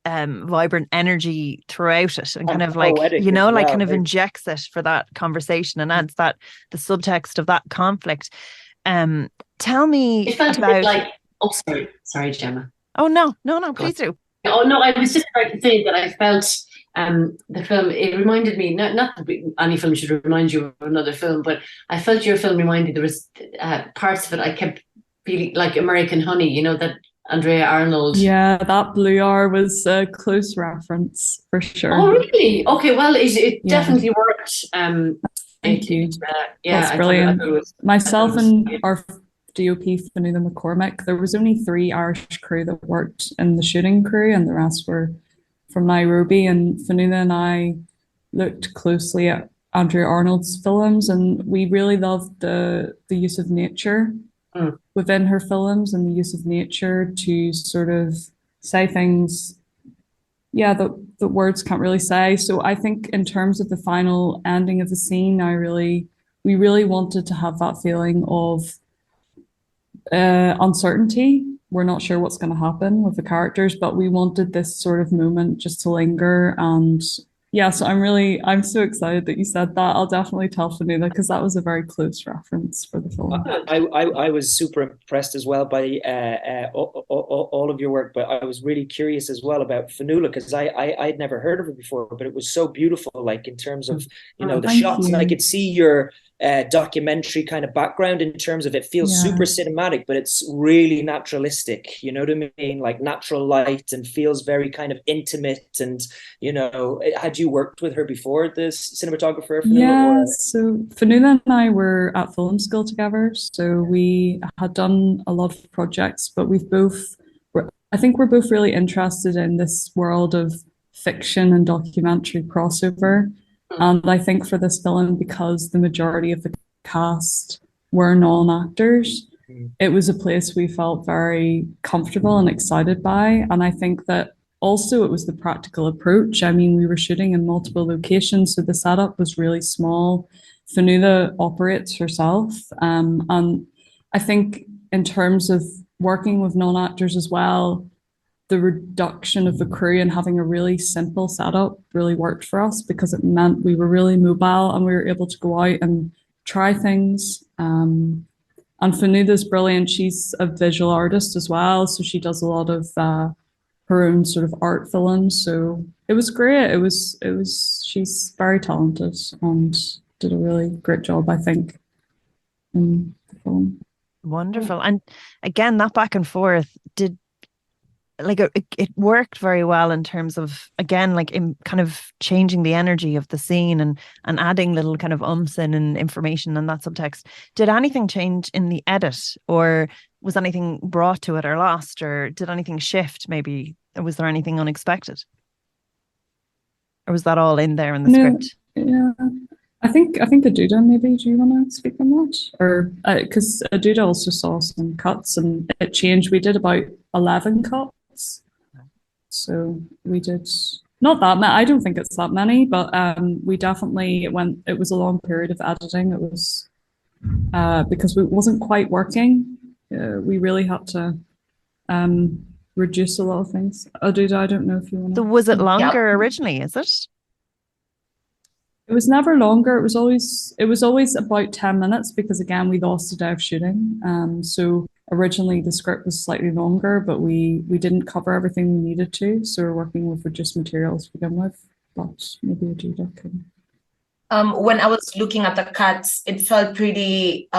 vibrant energy throughout it, and kind of like, you know, like kind of injects it for that conversation and adds that the subtext of that conflict. Tell me it felt about... a bit like, oh, sorry, Gemma. Oh no, please do. Oh no, I was just about to say that I felt the film, it reminded me, not that any film should remind you of another film, but I felt your film reminded, there was parts of it I kept feeling like American Honey, you know, that Andrea Arnold. Yeah, that blue R was a close reference for sure. Oh really? Okay, well it definitely worked. Thank you. Yeah, that's brilliant. Myself and our DOP Fionnuala McCormick, there was only 3 Irish crew that worked in the shooting crew, and the rest were from Nairobi. And Fionnuala and I looked closely at Andrea Arnold's films, and we really loved the use of nature within her films, and the use of nature to sort of say things, that words can't really say. So I think in terms of the final ending of the scene, we really wanted to have that feeling of uncertainty. We're not sure what's going to happen with the characters, but we wanted this sort of moment just to linger. And so I'm so excited that you said that. I'll definitely tell Fionnuala, because that was a very close reference for the film. I was super impressed as well by all of your work, but I was really curious as well about Fionnuala, because I'd never heard of her before, but it was so beautiful, like in terms of, you know, the shots, and I could see your documentary kind of background in terms of, it feels super cinematic, but it's really naturalistic, you know what I mean, like natural light, and feels very kind of intimate. And you know, had you worked with her before, this cinematographer Fionnuala? So Fionnuala and I were at film school together, so we had done a lot of projects, but I think we're both really interested in this world of fiction and documentary crossover. And I think for this film, because the majority of the cast were non-actors, it was a place we felt very comfortable and excited by. And I think that also it was the practical approach. I mean, we were shooting in multiple locations, so the setup was really small. Fionnuala operates herself. And I think in terms of working with non-actors as well, the reduction of the crew and having a really simple setup really worked for us, because it meant we were really mobile and we were able to go out and try things. And Fionnuala's brilliant. She's a visual artist as well, so she does a lot of her own sort of art films. So it was great. She's very talented and did a really great job, I think, in the film. Wonderful. And again, that back and forth it worked very well in terms of, again, like in kind of changing the energy of the scene and adding little kind of in and information and that subtext. Did anything change in the edit, or was anything brought to it or lost, or did anything shift maybe? Or was there anything unexpected? Or was that all in there in the script? Yeah. I think Aduda, maybe, do you want to speak on that? Or because Aduda also saw some cuts and it changed. We did about 11 cuts. So we did not that many. I don't think it's that many, but we definitely, it was a long period of editing. It was because it wasn't quite working. We really had to reduce a lot of things. Aduda, I don't know if you want to. So was it longer originally, is it? It was never longer. It was always about 10 minutes, because again, we lost a day of shooting. So originally the script was slightly longer, but we didn't cover everything we needed to. So we're working with reduced materials to begin with. But maybe Aduda can. When I was looking at the cuts, it felt pretty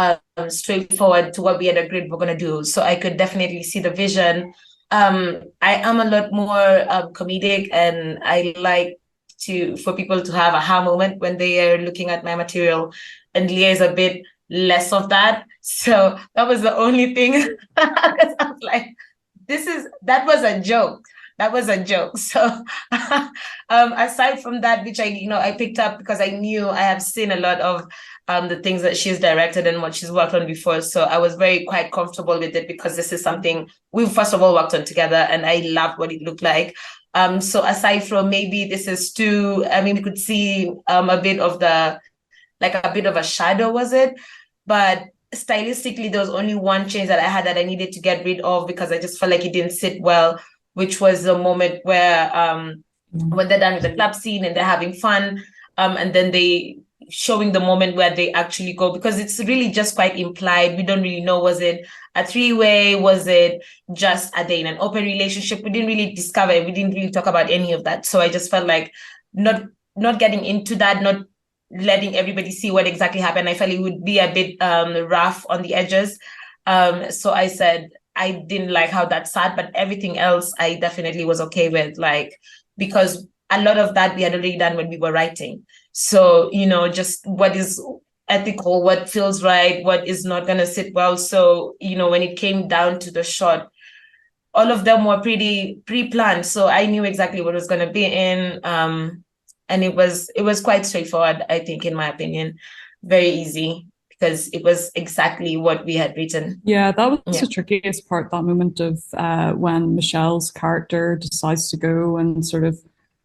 straightforward to what we had agreed we're going to do. So I could definitely see the vision. I am a lot more comedic, and I like for people to have a aha moment when they are looking at my material, and Lia is a bit less of that. So that was the only thing. I was like, that was a joke. that was a joke. So aside from that, which I picked up because I knew I have seen a lot of the things that she's directed and what she's worked on before. So I was quite comfortable with it because this is something we first of all worked on together and I loved what it looked like. So aside from maybe this is too, we could see a bit of a shadow, was it? But stylistically, there was only one change that I had that I needed to get rid of because I just felt like it didn't sit well, which was the moment where when they're done with the club scene and they're having fun, and then they showing the moment where they actually go, because it's really just quite implied. We don't really know, was it a three-way? Was it just are they in an open relationship? We didn't really discover it. We didn't really talk about any of that. So I just felt like not getting into that, not letting everybody see what exactly happened. I felt it would be a bit rough on the edges. So I said I didn't like how that sat, but everything else I definitely was okay with, because a lot of that we had already done when we were writing. So, just what is ethical, what feels right, what is not going to sit well. So, when it came down to the shot, all of them were pretty pre-planned. So I knew exactly what was going to be in. And it was quite straightforward, I think, in my opinion. Very easy because it was exactly what we had written. Yeah, that was the trickiest part, that moment of when Michelle's character decides to go and sort of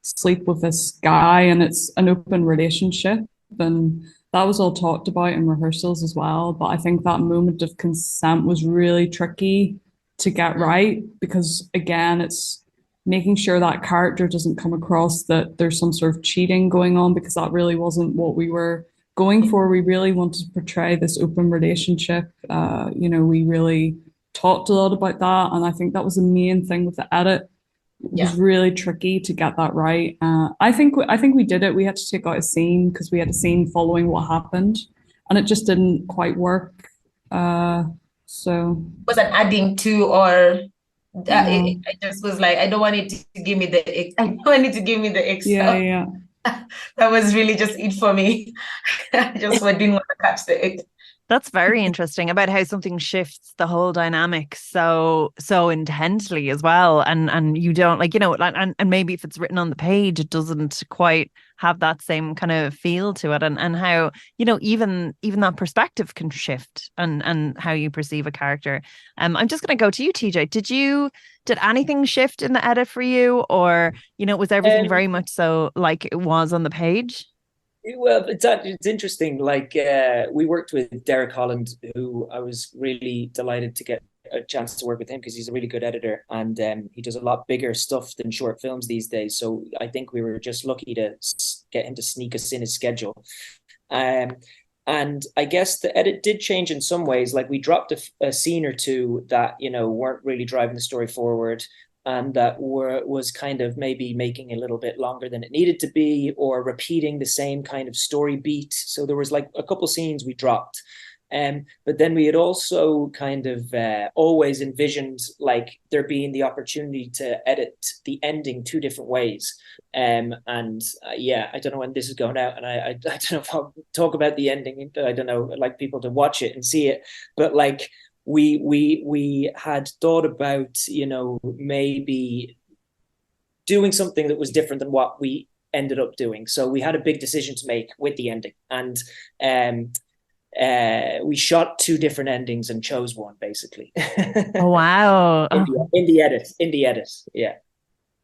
sleep with this guy, and it's an open relationship, and that was all talked about in rehearsals as well. But I think that moment of consent was really tricky to get right, because again, it's making sure that character doesn't come across that there's some sort of cheating going on, because that really wasn't what we were going for. We really wanted to portray this open relationship. We really talked a lot about that, and I think that was the main thing with the edit. It was really tricky to get that right. I think we did it. We had to take out a scene because we had a scene following what happened, and it just didn't quite work. So was an adding to, or I just was like, I don't want it to give me the extra. Yeah. That was really just it for me. I just didn't want to catch the egg. That's very interesting about how something shifts the whole dynamic so intensely as well, and you don't and maybe if it's written on the page, it doesn't quite have that same kind of feel to it, and how even that perspective can shift and how you perceive a character. I'm just going to go to you, TJ. Did anything shift in the edit for you, or was everything very much so like it was on the page? Well, it's interesting. We worked with Derek Holland, who I was really delighted to get a chance to work with him because he's a really good editor, and he does a lot bigger stuff than short films these days. So I think we were just lucky to get him to sneak us in his schedule. And I guess the edit did change in some ways. Like we dropped a scene or two that weren't really driving the story forward, and that was kind of maybe making a little bit longer than it needed to be, or repeating the same kind of story beat. So there was like a couple scenes we dropped. But then we had also kind of always envisioned like there being the opportunity to edit the ending two different ways. I don't know when this is going out, and I don't know if I'll talk about the ending. I don't know, I'd like people to watch it and see it. But like, we had thought about maybe doing something that was different than what we ended up doing. So we had a big decision to make with the ending, and we shot two different endings and chose one, basically. Oh, wow. in the edit, yeah.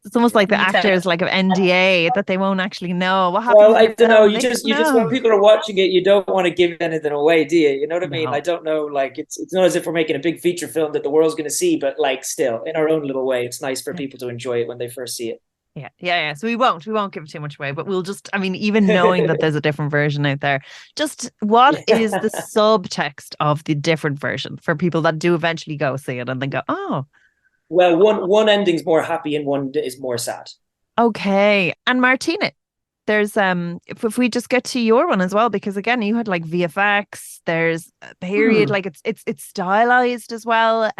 It's almost like the actors like of NDA that they won't actually know what happens. Well, I don't know. You just when people are watching it, you don't want to give anything away, do you? You know what I mean? I don't know. Like it's not as if we're making a big feature film that the world's going to see, but like still, in our own little way, it's nice for people to enjoy it when they first see it. Yeah. So we won't give too much away, but we'll just, even knowing that there's a different version out there, just what is the subtext of the different version for people that do eventually go see it and then go, oh. Well, one ending's more happy and one is more sad. Okay. And Martina, there's if we just get to your one as well, because again, you had like VFX, there's a period, like it's stylized as well.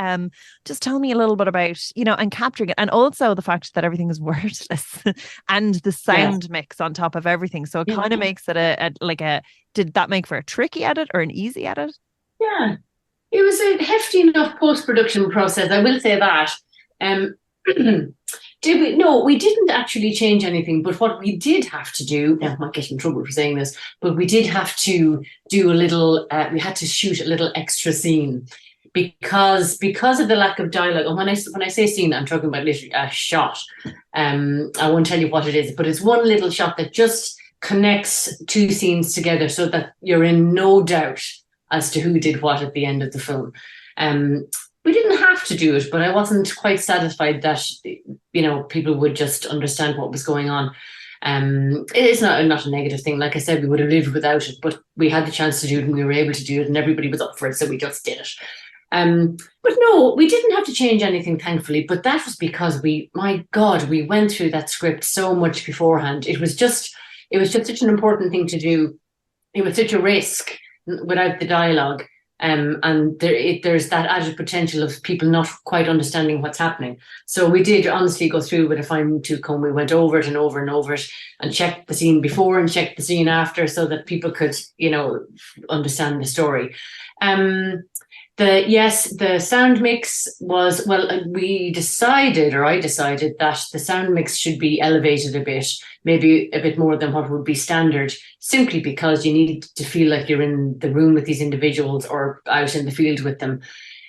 Just tell me a little bit about, and capturing it, and also the fact that everything is wordless and the sound mix on top of everything. So it kind of makes it did that make for a tricky edit or an easy edit? Yeah. It was a hefty enough post-production process, I will say that. Did we? No, we didn't actually change anything. But what we did have to do, now I might get in trouble for saying this, but we did have to do a little, we had to shoot a little extra scene because of the lack of dialogue. And when I say scene, I'm talking about literally a shot. I won't tell you what it is, but it's one little shot that just connects two scenes together so that you're in no doubt as to who did what at the end of the film. We didn't have to do it, but I wasn't quite satisfied that, you know, people would just understand what was going on. It is not a negative thing. Like I said, we would have lived without it, but we had the chance to do it and we were able to do it and everybody was up for it, so we just did it. But no, we didn't have to change anything, thankfully, but that was because my God, we went through that script so much beforehand. It was just such an important thing to do. It was such a risk without the dialogue. And there's that added potential of people not quite understanding what's happening. So we did honestly go through with a fine-tooth comb. We went over it and over and over it and checked the scene before and checked the scene after so that people could, you know, understand the story. The sound mix was, well, I decided that the sound mix should be elevated a bit, maybe a bit more than what would be standard, simply because you need to feel like you're in the room with these individuals or out in the field with them.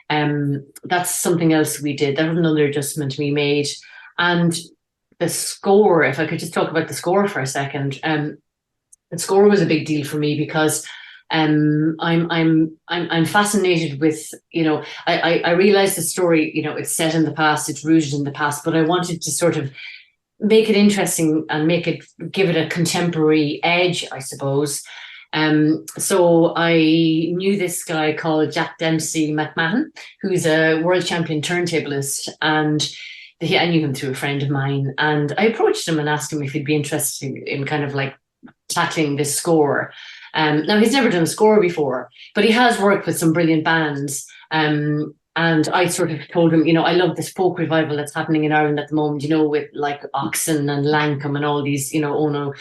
That's something else we did. That was another adjustment we made. And the score, if I could just talk about the score for a second, the score was a big deal for me because I'm fascinated with, you know, I realize the story, you know, it's set in the past, it's rooted in the past, but I wanted to sort of make it interesting and give it a contemporary edge, I suppose. So I knew this guy called Jack Dempsey McMahon, who's a world champion turntablist, and I knew him through a friend of mine, and I approached him and asked him if he'd be interested in kind of like tackling this score. Now, he's never done a score before, but he has worked with some brilliant bands. And I sort of told him, you know, I love this folk revival that's happening in Ireland at the moment, you know, with like Oxen and Lankum and all these, you know, Ono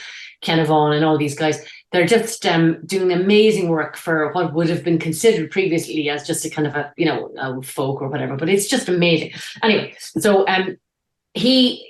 Kenavon and all these guys. They're just doing amazing work for what would have been considered previously as just a kind of a, you know, a folk or whatever, but it's just amazing. Anyway, so he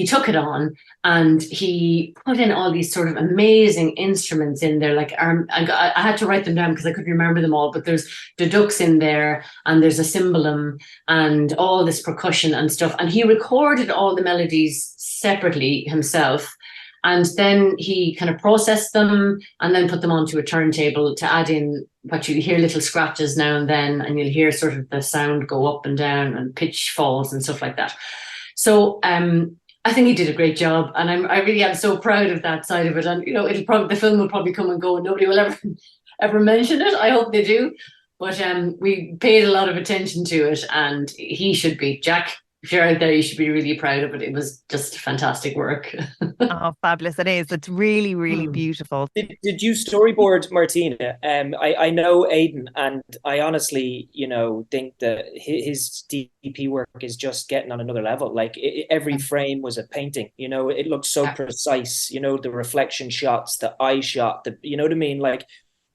took it on and he put in all these sort of amazing instruments in there. Like I had to write them down because I couldn't remember them all, but there's duduks in there and there's a cymbalum and all this percussion and stuff. And he recorded all the melodies separately himself. And then he kind of processed them and then put them onto a turntable to add in what you hear, little scratches now and then, and you'll hear sort of the sound go up and down and pitch falls and stuff like that. So I think he did a great job, and I really am so proud of that side of it. And you know, the film will probably come and go, and nobody will ever mention it. I hope they do, but we paid a lot of attention to it, and he should be, Jack. If you're out there, you should be really proud of it. It was just fantastic work. Oh, fabulous. It is. It's really, really beautiful. Did you storyboard Martina? I know Aidan, and I honestly, you know, think that his DP work is just getting on another level. Like every frame was a painting, you know, it looked so precise, you know, the reflection shots, the eye shot, you know what I mean? Like,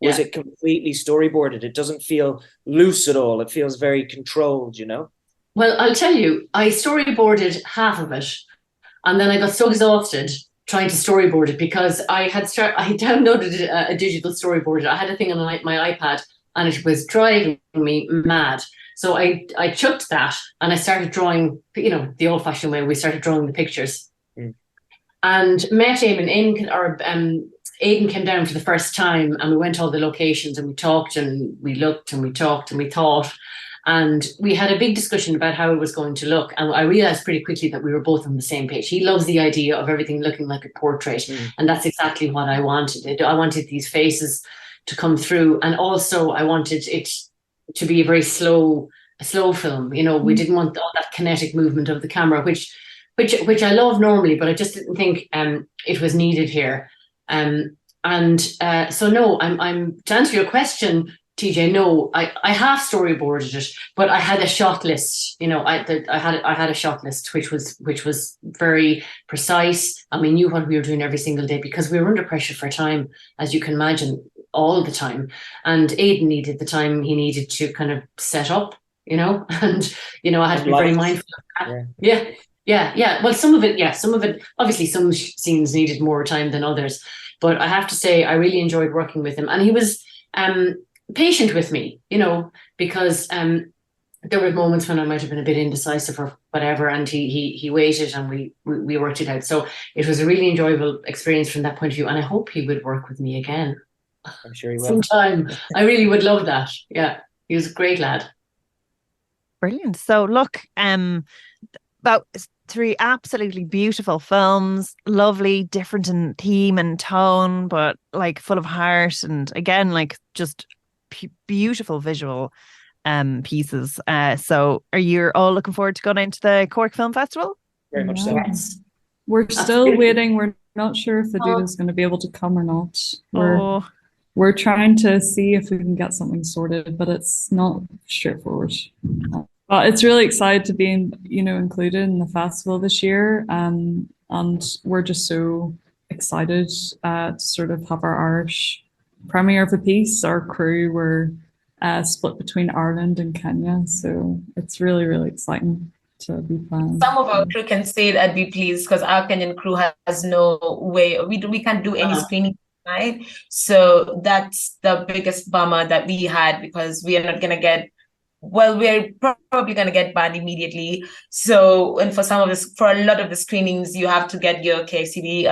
was it completely storyboarded? It doesn't feel loose at all. It feels very controlled, you know? Well, I'll tell you, I storyboarded half of it, and then I got so exhausted trying to storyboard it because I downloaded a digital storyboarder. I had a thing on my iPad, and it was driving me mad. So I chucked that, and I started drawing, you know, the old-fashioned way. We started drawing the pictures, and met Aidan. Aidan came down for the first time, and we went to all the locations, and we talked, and we looked, and we talked, and we thought. And we had a big discussion about how it was going to look. And I realized pretty quickly that we were both on the same page. He loves the idea of everything looking like a portrait. And that's exactly what I wanted. I wanted these faces to come through. And also I wanted it to be a very slow film. You know, we didn't want all that kinetic movement of the camera, which I love normally, but I just didn't think it was needed here. So no, I'm to answer your question, TJ, no, I have storyboarded it, but I had a shot list. You know, I had a shot list which was very precise, and we knew what we were doing every single day because we were under pressure for time, as you can imagine, all the time. And Aidan needed the time he needed to kind of set up, you know, and you know I had to be very mindful of that. Yeah. Well, some of it, obviously some scenes needed more time than others. But I have to say, I really enjoyed working with him. And he was patient with me, because there were moments when I might have been a bit indecisive or whatever, and he waited and we worked it out. So it was a really enjoyable experience from that point of view. And I hope he would work with me again. I'm sure he will. Sometime. I really would love that. Yeah, he was a great lad. Brilliant. So look, about 3 absolutely beautiful films, lovely, different in theme and tone, but like full of heart, and again, like just beautiful visual pieces. So are you all looking forward to going into the Cork Film Festival? Very much so. Yes. We're still waiting. We're not sure if Aduda is going to be able to come or not. We're trying to see if we can get something sorted, but it's not straightforward. But it's really excited to be, included in the festival this year, and we're just so excited to sort of have our Irish premiere of the piece. Our crew were split between Ireland and Kenya, so it's really, really exciting to be playing. Some of our crew can say that we please, because our Kenyan crew has no way. We can't do any screening tonight, so that's the biggest bummer that we had, because we are not gonna get. Well, we're probably going to get banned immediately. So, and for a lot of the screenings, you have to get your KCD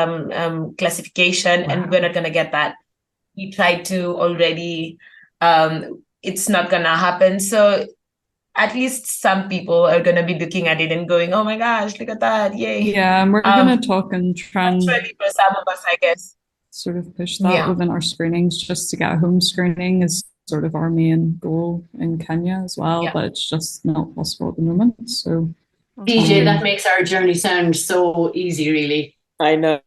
classification, and we're not going to get that. We tried to already. It's not going to happen. So, at least some people are going to be looking at it and going, "Oh my gosh, look at that! Yay!" Yeah, and we're going to talk and try and really for some of us, I guess, sort of push that within our screenings, just to get a home screening is sort of our main goal in Kenya as well, but it's just not possible at the moment. So DJ, that makes our journey sound so easy, really. I know.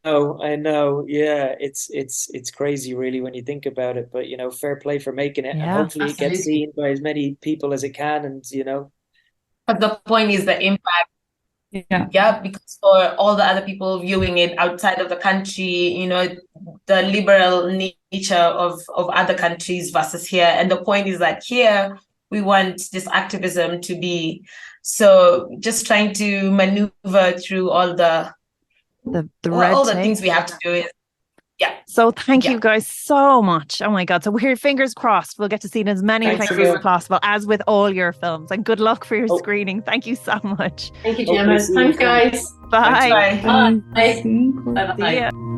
Yeah, it's crazy, really, when you think about it. But fair play for making it, and hopefully it gets seen by as many people as it can. And but the point is the impact. Yeah, because for all the other people viewing it outside of the country, the liberal nature of other countries versus here. And the point is that here we want this activism to be. So just trying to maneuver through all the red all the things we have to do. So thank you guys so much. Oh my God. So we're fingers crossed we'll get to see in as many places as possible, as with all your films. And good luck for your screening. Thank you so much. Thank you, Gemma. Thanks, guys. Bye. Bye. Bye. Bye.